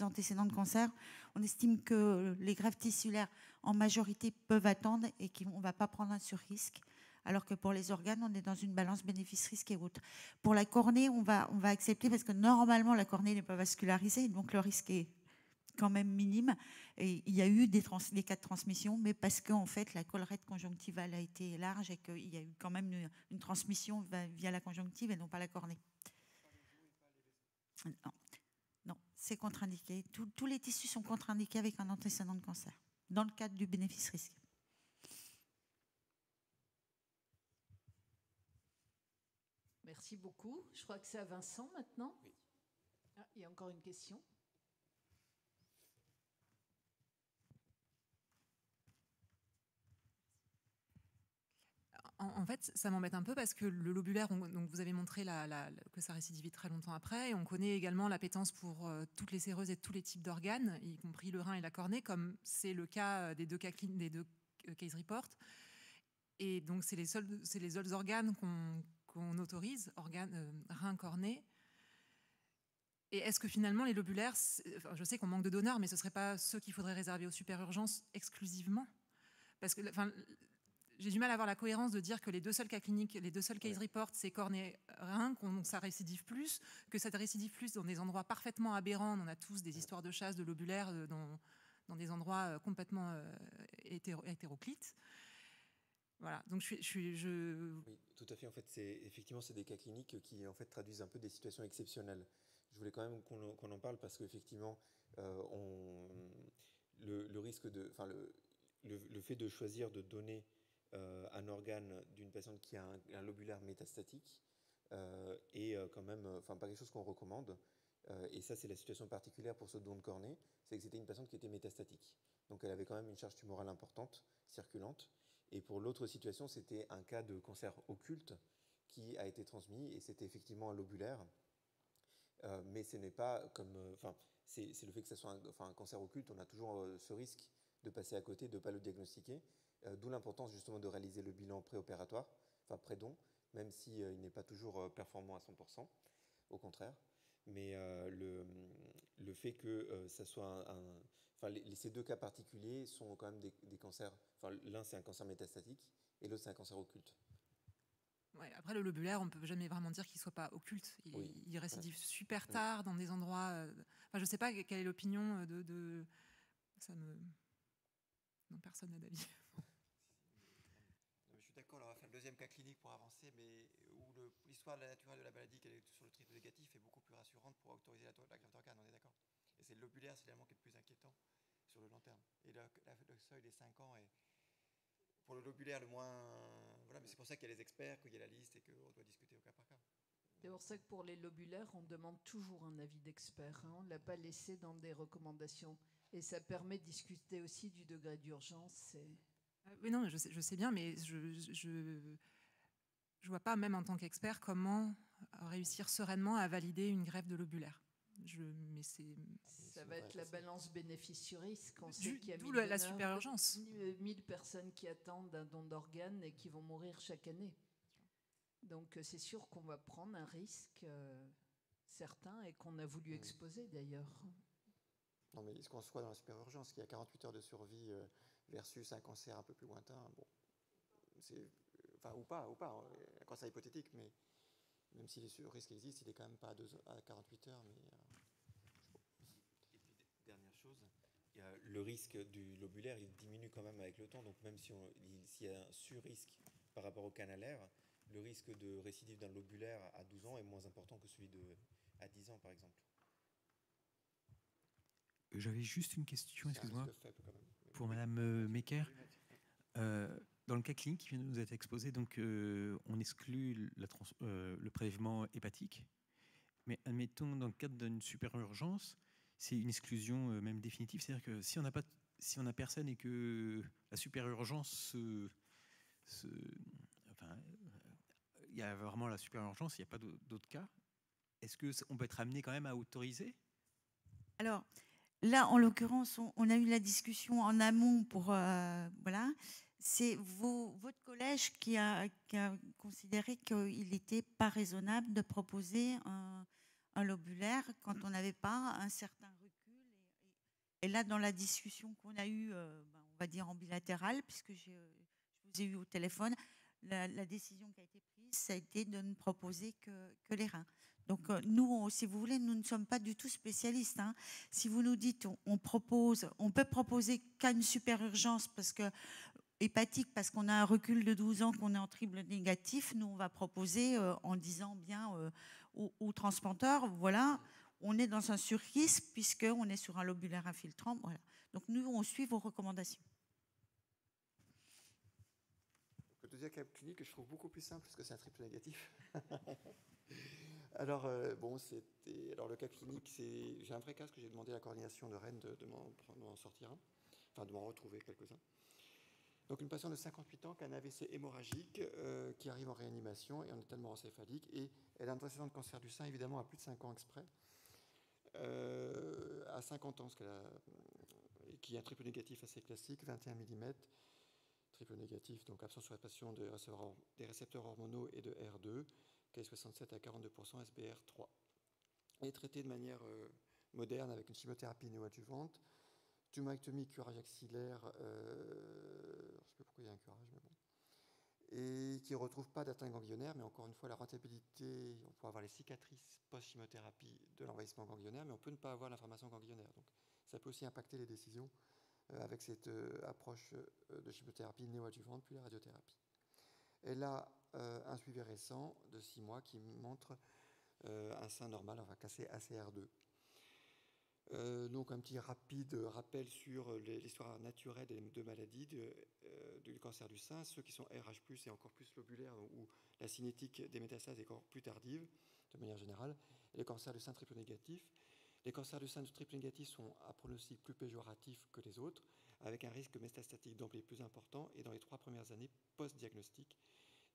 antécédents de cancer. On estime que les greffes tissulaires, en majorité, peuvent attendre et qu'on ne va pas prendre un sur-risque, alors que pour les organes, on est dans une balance bénéfice-risque et autres. Pour la cornée, on va accepter, parce que normalement, la cornée n'est pas vascularisée, donc le risque est quand même minime. Et il y a eu des cas de transmission, mais parce qu'en fait, la collerette conjonctivale a été large et qu'il y a eu quand même une transmission via la conjonctive et non pas la cornée. Non, c'est contre-indiqué. Tous les tissus sont contre-indiqués avec un antécédent de cancer, dans le cadre du bénéfice-risque. Merci beaucoup. Je crois que c'est à Vincent maintenant. Oui. Ah, il y a encore une question. En fait, ça m'embête un peu parce que le lobulaire, donc vous avez montré que ça récidivait très longtemps après, et on connaît également l'appétence pour toutes les séreuses et tous les types d'organes, y compris le rein et la cornée, comme c'est le cas des deux case reports. Et donc, c'est les seuls organes qu'on autorise, rein, cornée. Et est-ce que finalement, les lobulaires, je sais qu'on manque de donneurs, mais ce ne serait pas ceux qu'il faudrait réserver aux super urgences exclusivement? Parce que, j'ai du mal à avoir la cohérence de dire que les deux seuls cas cliniques, les deux seuls case reports, c'est corne et rein, ça récidive plus, que ça récidive plus dans des endroits parfaitement aberrants. On a tous des histoires de chasse, de lobulaires dans des endroits complètement hétéroclites. Voilà, donc Oui, tout à fait. En fait, effectivement, c'est des cas cliniques qui en fait traduisent un peu des situations exceptionnelles. Je voulais quand même qu'on en parle parce qu'effectivement, le risque de, le fait de choisir de donner un organe d'une patiente qui a un lobulaire métastatique est quand même, pas quelque chose qu'on recommande. Et ça, c'est la situation particulière pour ce don de cornée, c'est que c'était une patiente qui était métastatique. Donc, elle avait quand même une charge tumorale importante, circulante. Et pour l'autre situation, c'était un cas de cancer occulte qui a été transmis, et c'était effectivement un lobulaire. Mais ce n'est pas comme... c'est le fait que ce soit un cancer occulte, on a toujours ce risque de passer à côté, de ne pas le diagnostiquer. D'où l'importance justement de réaliser le bilan préopératoire, pré-don, même s'il n'est pas toujours performant à 100%, au contraire. Mais le fait que ça soit ces deux cas particuliers sont quand même des cancers. L'un, c'est un cancer métastatique et l'autre, c'est un cancer occulte. Ouais, après, le lobulaire, on ne peut jamais vraiment dire qu'il ne soit pas occulte. Il récidive super tard dans des endroits... je ne sais pas quelle est l'opinion de... Non, personne n'a d'avis. Je suis d'accord, on va faire le deuxième cas clinique pour avancer, mais où l'histoire de la naturelle de la maladie, qu'elle est sur le triple négatif, est beaucoup plus rassurante pour autoriser la greffe d'organes, on est d'accord. Et c'est le lobulaire, c'est l'élément qui est le plus inquiétant sur le long terme. Et le seuil des 5 ans est, pour le lobulaire, le moins... Voilà, mais c'est pour ça qu'il y a les experts, qu'il y a la liste et qu'on doit discuter au cas par cas. C'est pour ça que pour les lobulaires, on demande toujours un avis d'expert. On ne l'a pas laissé dans des recommandations. Et ça permet de discuter aussi du degré d'urgence. Oui, non, je sais bien, mais je vois pas, même en tant qu'expert, comment réussir sereinement à valider une greffe de lobulaire. Ça va être la balance bénéfice-risque. On sait qu'il y a d'où la super urgence. 1000 personnes qui attendent un don d'organes et qui vont mourir chaque année. Donc c'est sûr qu'on va prendre un risque certain et qu'on a voulu exposer d'ailleurs. Non, mais est-ce qu'on soit dans la super urgence, qu'il y a 48 heures de survie versus un cancer un peu plus lointain, bon, c'est, ou pas, un cancer hypothétique, mais même si le risque existe, il est quand même pas à 48 heures. Mais, Et puis, dernière chose, le risque du lobulaire, il diminue quand même avec le temps, donc même s'il y a un sur-risque par rapport au canalaire, le risque de récidive d'un lobulaire à 12 ans est moins important que celui à 10 ans, par exemple. J'avais juste une question, excuse-moi, pour Madame Mecker. Dans le cas clinique qui vient de nous être exposé, donc on exclut le prélèvement hépatique, mais admettons dans le cadre d'une super urgence, c'est une exclusion même définitive, c'est-à-dire que si on n'a personne et que la super urgence il y a vraiment la super urgence, il n'y a pas d'autres cas, est-ce qu'on peut être amené quand même à autoriser? Alors, là, en l'occurrence, on a eu la discussion en amont pour... voilà. C'est votre collège qui a considéré qu'il n'était pas raisonnable de proposer un lobulaire quand on n'avait pas un certain recul. Et là, dans la discussion qu'on a eue, on va dire en bilatéral, puisque je vous ai eu au téléphone, la décision qui a été prise, ça a été de ne proposer que les reins. Donc nous, si vous voulez, nous ne sommes pas du tout spécialistes. Hein. Si vous nous dites, on peut proposer qu'à une super urgence parce que hépatique, parce qu'on a un recul de 12 ans, qu'on est en triple négatif, nous on va proposer en disant bien aux transplanteurs, voilà, on est dans un sur-risque puisqu'on est sur un lobulaire infiltrant. Voilà. Donc nous, on suit vos recommandations. deuxième cas clinique que je trouve beaucoup plus simple parce que c'est un triple négatif. Alors, alors le cas clinique, j'ai un vrai cas parce que j'ai demandé à la coordination de Rennes de m'en sortir un, enfin de m'en retrouver quelques-uns. Donc une patiente de 58 ans qui a un AVC hémorragique qui arrive en réanimation et en étalement encéphalique, et elle a un antécédent de cancer du sein évidemment à plus de 5 ans exprès, à 50 ans, qui est un triple négatif assez classique, 21 mm, triple négatif, donc absence sur passion des récepteurs hormonaux et de R2, Ki67 à 42%, SBR3, et traité de manière moderne avec une chimiothérapie néoadjuvante, tumorectomie, curage axillaire, je ne sais pas pourquoi il y a un curage, mais bon, et qui ne retrouve pas d'atteinte ganglionnaire, mais encore une fois, la rentabilité, on peut avoir les cicatrices post-chimiothérapie de l'envahissement ganglionnaire, mais on peut ne pas avoir l'inflammation ganglionnaire. Donc, ça peut aussi impacter les décisions avec cette approche de chimiothérapie néoadjuvante, puis la radiothérapie. Elle a un suivi récent de 6 mois qui montre un sein normal, enfin cassé ACR2. Donc un petit rapide rappel sur l'histoire naturelle des deux maladies du cancer du sein, ceux qui sont RH+, et encore plus lobulaires, où la cinétique des métastases est encore plus tardive, de manière générale, et les cancers du sein triple négatif. Les cancers du sein triple négatif sont à pronostic plus péjoratif que les autres, avec un risque métastatique d'emblée plus important, et dans les 3 premières années post-diagnostic,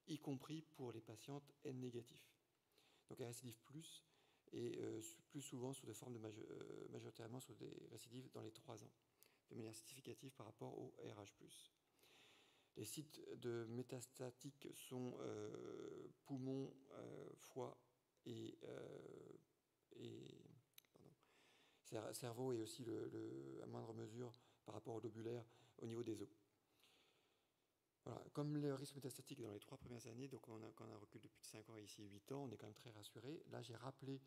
y compris pour les patientes N négatifs. Donc elles récidivent plus, et plus souvent sous des formes majoritairement sous des récidives dans les 3 ans, de manière significative par rapport au RH+. Les sites de métastatiques sont poumons, foie et cerveau, et aussi à moindre mesure par rapport au lobulaire au niveau des os. Voilà. Comme le risque métastatique est dans les 3 premières années, donc quand on a un recul de plus de 5 ans et ici 8 ans, on est quand même très rassuré. Là, j'ai rappelé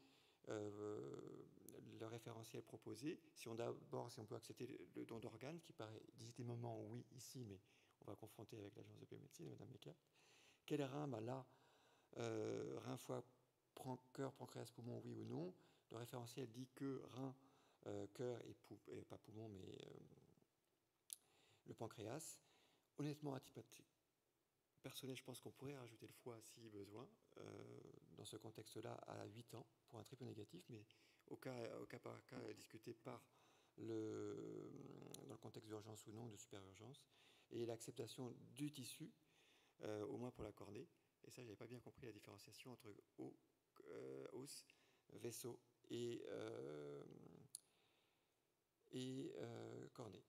le référentiel proposé. Si on peut accepter le don d'organes, qui paraît légitimement oui ici, mais on va confronter avec l'agence de biomédecine, Madame Meckert. Quel rein? Là, rein, foie, cœur, pancréas, poumon, oui ou non. Le référentiel dit que rein, cœur et pas poumon, mais le pancréas. Honnêtement, à titre personnel, je pense qu'on pourrait rajouter le foie si besoin, dans ce contexte-là, à 8 ans, pour un triple négatif, mais au cas par cas, discuté dans le contexte d'urgence ou non, de super-urgence, et l'acceptation du tissu, au moins pour la cornée. Et ça, je n'avais pas bien compris la différenciation entre os, vaisseau et cornée.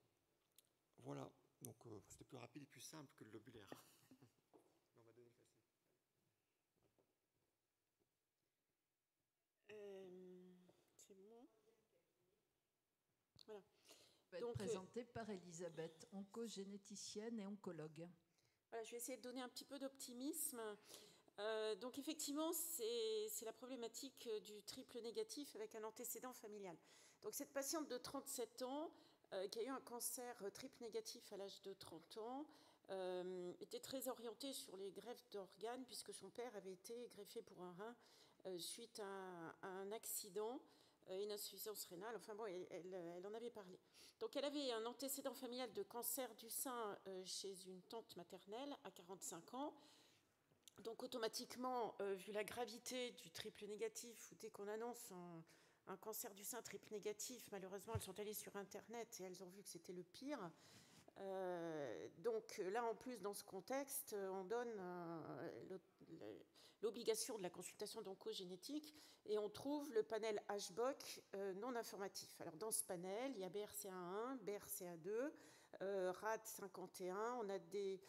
Voilà. Donc, c'était plus rapide et plus simple que le lobulaire. On va donner le facile. C'est bon. Voilà. Va être présenté par Elisabeth, oncogénéticienne et oncologue. Voilà, je vais essayer de donner un petit peu d'optimisme. Donc effectivement, c'est la problématique du triple négatif avec un antécédent familial. Donc cette patiente de 37 ans qui a eu un cancer triple négatif à l'âge de 30 ans, était très orientée sur les greffes d'organes puisque son père avait été greffé pour un rein suite à un accident, une insuffisance rénale. Enfin bon, elle en avait parlé. Donc elle avait un antécédent familial de cancer du sein chez une tante maternelle à 45 ans. Donc automatiquement, vu la gravité du triple négatif, dès qu'on annonce un cancer du sein triple négatif, malheureusement, elles sont allées sur Internet et elles ont vu que c'était le pire. Donc là, en plus, dans ce contexte, on donne l'obligation de la consultation d'oncogénétique et on trouve le panel HBOC non informatif. Alors dans ce panel, il y a BRCA1, BRCA2, RAD51, on a des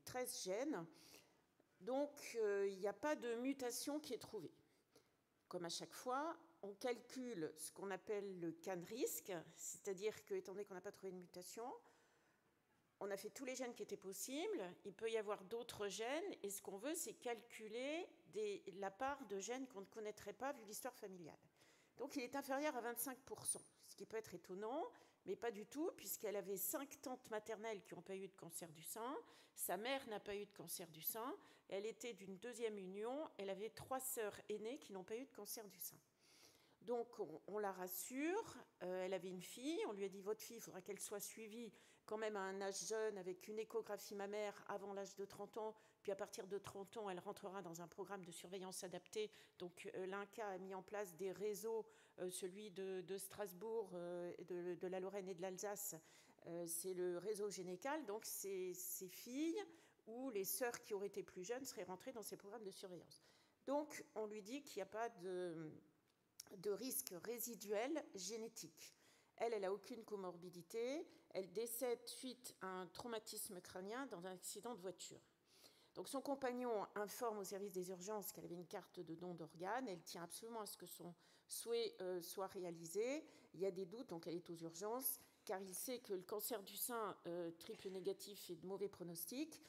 13 gènes. Donc il n'y a pas de mutation qui est trouvée. Comme à chaque fois, on calcule ce qu'on appelle le CAN-risque, c'est-à-dire que, étant donné qu'on n'a pas trouvé de mutation, on a fait tous les gènes qui étaient possibles, il peut y avoir d'autres gènes, et ce qu'on veut, c'est calculer la part de gènes qu'on ne connaîtrait pas vu l'histoire familiale. Donc il est inférieur à 25%, ce qui peut être étonnant, mais pas du tout, puisqu'elle avait 5 tantes maternelles qui n'ont pas eu de cancer du sein, sa mère n'a pas eu de cancer du sein, elle était d'une deuxième union, elle avait 3 sœurs aînées qui n'ont pas eu de cancer du sein. Donc on la rassure, elle avait une fille, on lui a dit votre fille, il faudra qu'elle soit suivie quand même à un âge jeune avec une échographie mammaire avant l'âge de 30 ans, puis à partir de 30 ans, elle rentrera dans un programme de surveillance adapté. Donc l'INCa a mis en place des réseaux, celui de Strasbourg, de la Lorraine et de l'Alsace, c'est le réseau Génécal. Donc ces filles ou les sœurs qui auraient été plus jeunes seraient rentrées dans ces programmes de surveillance. Donc on lui dit qu'il n'y a pas de risque résiduel génétique. Elle n'a aucune comorbidité. Elle décède suite à un traumatisme crânien dans un accident de voiture. Donc son compagnon informe au service des urgences qu'elle avait une carte de don d'organes. Elle tient absolument à ce que son souhait soit réalisé. Il y a des doutes, donc elle est aux urgences, car il sait que le cancer du sein triple négatif est de mauvais pronostic.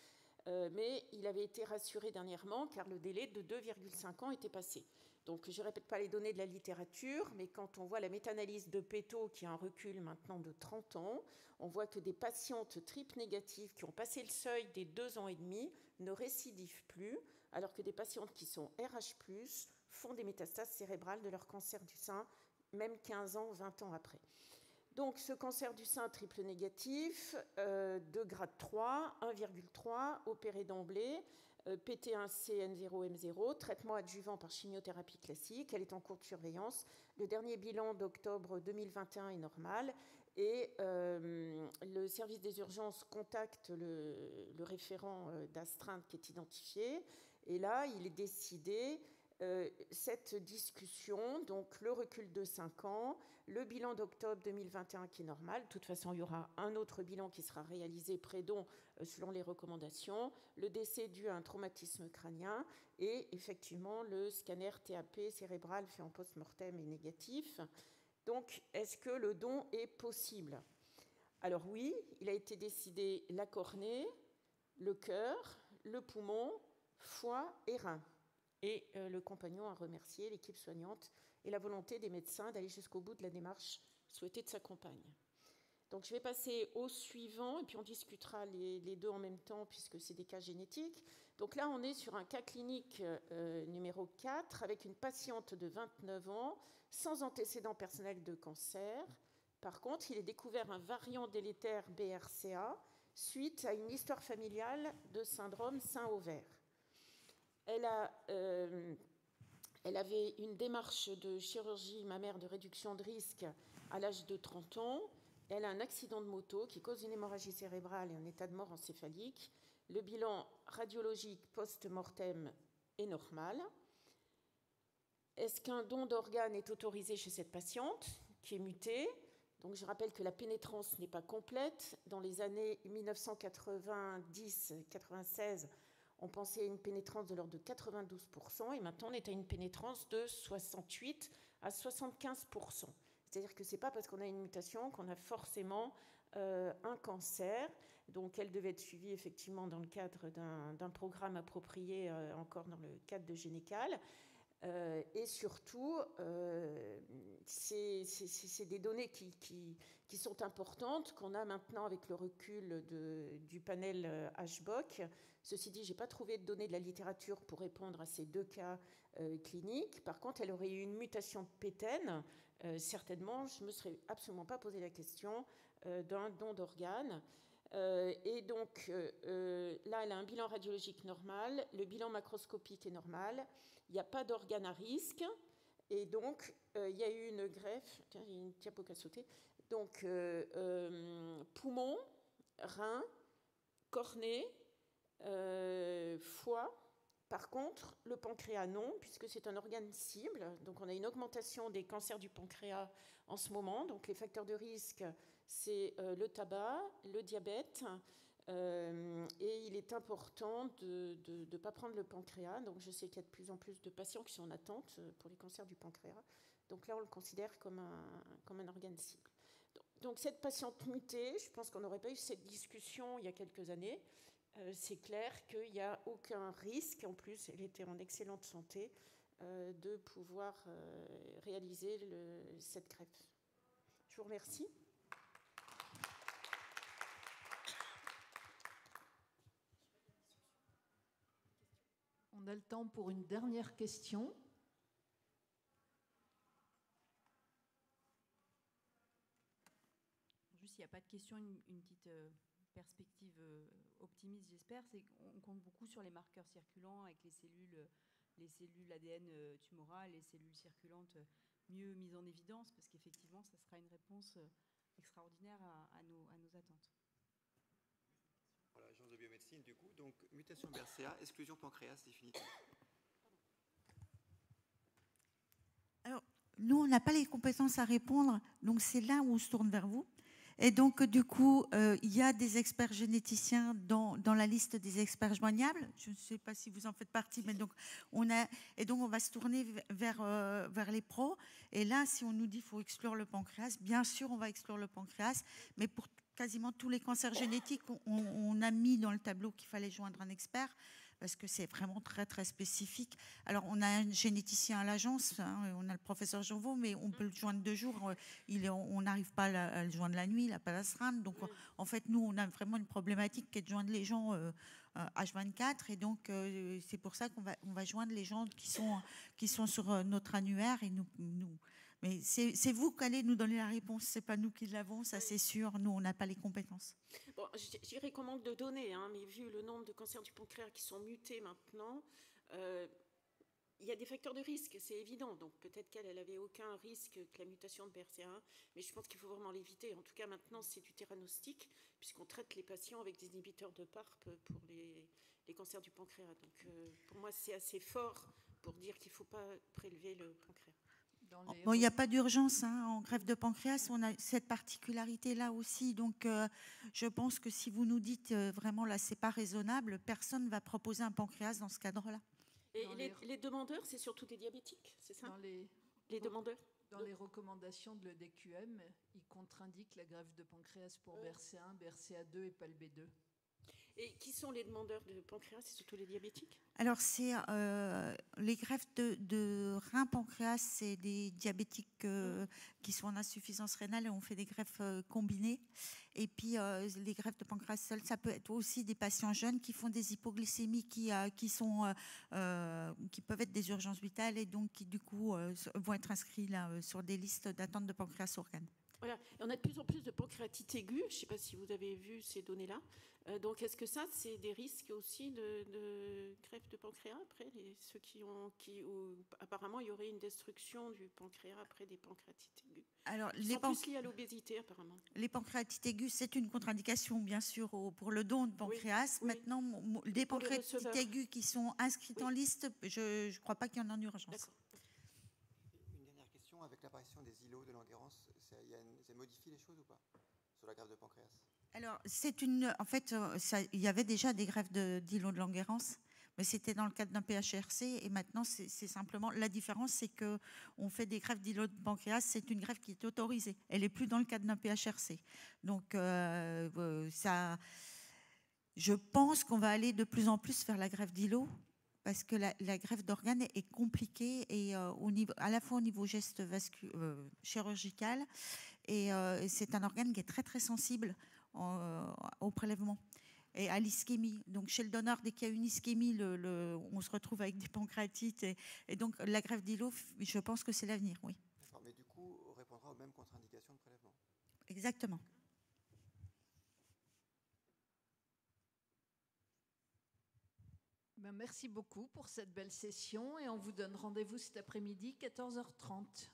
Mais il avait été rassuré dernièrement car le délai de 2,5 ans était passé. Donc je ne répète pas les données de la littérature, mais quand on voit la méta-analyse de Peto qui a un recul maintenant de 30 ans, on voit que des patientes triple négatives qui ont passé le seuil des 2 ans et demi ne récidivent plus, alors que des patientes qui sont RH+, font des métastases cérébrales de leur cancer du sein, même 15 ans, 20 ans après. Donc ce cancer du sein triple négatif, de grade 3, 1,3, opéré d'emblée, PT1C, N0, M0, traitement adjuvant par chimiothérapie classique. Elle est en cours de surveillance. Le dernier bilan d'octobre 2021 est normal. Et le service des urgences contacte le référent d'astreinte qui est identifié. Et là, il est décidé cette discussion, donc le recul de 5 ans, le bilan d'octobre 2021 qui est normal. De toute façon, il y aura un autre bilan qui sera réalisé pré-don selon les recommandations, le décès dû à un traumatisme crânien et effectivement le scanner TAP cérébral fait en post-mortem est négatif. Donc, est-ce que le don est possible? Alors oui, il a été décidé la cornée, le cœur, le poumon, foie et rein. Et le compagnon a remercié l'équipe soignante et la volonté des médecins d'aller jusqu'au bout de la démarche souhaitée de sa compagne. Donc je vais passer au suivant et puis on discutera les deux en même temps puisque c'est des cas génétiques. Donc là, on est sur un cas clinique numéro 4 avec une patiente de 29 ans sans antécédent personnel de cancer. Par contre, il est découvert un variant délétère BRCA suite à une histoire familiale de syndrome sein-ovaire. Elle avait une démarche de chirurgie mammaire de réduction de risque à l'âge de 30 ans. Elle a un accident de moto qui cause une hémorragie cérébrale et un état de mort encéphalique. Le bilan radiologique post-mortem est normal. Est-ce qu'un don d'organes est autorisé chez cette patiente qui est mutée? Donc je rappelle que la pénétrance n'est pas complète. Dans les années 1990-96, on pensait à une pénétrance de l'ordre de 92%, et maintenant on est à une pénétrance de 68 à 75%. C'est-à-dire que ce n'est pas parce qu'on a une mutation qu'on a forcément un cancer. Donc elle devait être suivie effectivement dans le cadre d'un programme approprié, encore dans le cadre de Génécal. Et surtout, c'est des données qui sont importantes, qu'on a maintenant avec le recul du panel HBOC. Ceci dit, je n'ai pas trouvé de données de la littérature pour répondre à ces deux cas cliniques. Par contre, elle aurait eu une mutation de PTEN. Certainement, je ne me serais absolument pas posé la question d'un don d'organes. Et donc, là, elle a un bilan radiologique normal. Le bilan macroscopique est normal. Il n'y a pas d'organes à risque. Et donc, il y a eu une greffe. Tiens, il y a une diapo qui a sauté. Donc, poumon, rein, cornée, foie. Par contre, le pancréas, non, puisque c'est un organe cible. Donc, on a une augmentation des cancers du pancréas en ce moment. Donc, les facteurs de risque, c'est le tabac, le diabète. Et il est important de ne pas prendre le pancréas. Donc, je sais qu'il y a de plus en plus de patients qui sont en attente pour les cancers du pancréas. Donc là, on le considère comme un organe cible. Donc, cette patiente mutée, je pense qu'on n'aurait pas eu cette discussion il y a quelques années. C'est clair qu'il n'y a aucun risque. En plus, elle était en excellente santé de pouvoir réaliser cette greffe. Je vous remercie. On a le temps pour une dernière question. Juste, il n'y a pas de question, une petite perspective optimiste, j'espère, c'est qu'on compte beaucoup sur les marqueurs circulants avec les cellules ADN tumorales, les cellules circulantes mieux mises en évidence, parce qu'effectivement, ça sera une réponse extraordinaire à nos attentes. Voilà, l'agence de biomédecine, du coup, donc mutation BRCA, exclusion pancréas définitive. Alors, nous, on n'a pas les compétences à répondre, donc c'est là où on se tourne vers vous. Et donc, du coup, il y a des experts généticiens dans la liste des experts joignables. Je ne sais pas si vous en faites partie, mais donc on va se tourner vers les pros. Et là, si on nous dit qu'il faut exclure le pancréas, bien sûr, on va exclure le pancréas, mais pour quasiment tous les cancers génétiques, on a mis dans le tableau qu'il fallait joindre un expert, parce que c'est vraiment très, très spécifique. Alors, on a un généticien à l'agence, hein, on a le professeur Janvaux, mais on peut le joindre 2 jours. On n'arrive pas à le joindre la nuit, il n'a pas d'astreinte. Donc, en fait, nous, on a vraiment une problématique qui est de joindre les gens H24. Et donc, c'est pour ça qu'on va joindre les gens qui sont sur notre annuaire. Et mais c'est vous qui allez nous donner la réponse, c'est pas nous qui l'avons, ça c'est sûr. Nous, on n'a pas les compétences. Bon, je dirais qu'on manque de données, hein, mais vu le nombre de cancers du pancréas qui sont mutés maintenant, il y a des facteurs de risque, c'est évident. Donc peut-être qu'elle n'avait aucun risque que la mutation de BRCA1, mais je pense qu'il faut vraiment l'éviter. En tout cas, maintenant, c'est du theranostique, puisqu'on traite les patients avec des inhibiteurs de PARP pour les cancers du pancréas. Donc pour moi, c'est assez fort pour dire qu'il ne faut pas prélever le pancréas. Bon, il n'y a pas d'urgence hein, en greffe de pancréas, on a cette particularité-là aussi. Donc, je pense que si vous nous dites vraiment là, c'est pas raisonnable, personne ne va proposer un pancréas dans ce cadre-là. Et les demandeurs, c'est surtout des diabétiques, c'est ça? Les demandeurs? Dans les recommandations de l'EDQM, ils contre-indiquent la greffe de pancréas pour BRCA1, BRCA2 et pas le B2. Et qui sont les demandeurs de pancréas? C'est surtout les diabétiques? Alors, c'est les greffes de rein-pancréas, c'est des diabétiques qui sont en insuffisance rénale et on fait des greffes combinées. Et puis, les greffes de pancréas seules, ça peut être aussi des patients jeunes qui font des hypoglycémies qui peuvent être des urgences vitales et donc qui, du coup, vont être inscrits là, sur des listes d'attente de pancréas organes. Voilà, et on a de plus en plus de pancréatite aiguë. Je ne sais pas si vous avez vu ces données-là. Donc, est-ce que ça, c'est des risques aussi de greffe de pancréas après ceux où apparemment il y aurait une destruction du pancréas après des pancréatites aiguës? Alors, ils sont plus liés à l'obésité apparemment. Les pancréatites aiguës, c'est une contre-indication bien sûr pour le don de pancréas. Oui, maintenant, des pancréatites aiguës qui sont inscrites en liste, je ne crois pas qu'il y en ait en urgence. Une dernière question, avec l'apparition des îlots de Langerhans, ça modifie les choses ou pas sur la greffe de pancréas? Alors, en fait, il y avait déjà des greffes d'îlots de Langerhans, mais c'était dans le cadre d'un PHRC, et maintenant, c'est simplement, la différence, c'est qu'on fait des greffes d'îlots de pancréas, c'est une greffe qui est autorisée, elle n'est plus dans le cadre d'un PHRC. Donc, je pense qu'on va aller de plus en plus vers la greffe d'îlots, parce que la greffe d'organes est compliquée, et à la fois au niveau geste chirurgical, et c'est un organe qui est très, très sensible au prélèvement et à l'ischémie. Donc chez le donneur, dès qu'il y a une ischémie, on se retrouve avec des pancréatites et donc la greffe d'îlot, je pense que c'est l'avenir, oui. D'accord, mais du coup, on répondra aux mêmes contre-indications de prélèvement. Exactement. Merci beaucoup pour cette belle session et on vous donne rendez-vous cet après-midi 14h30.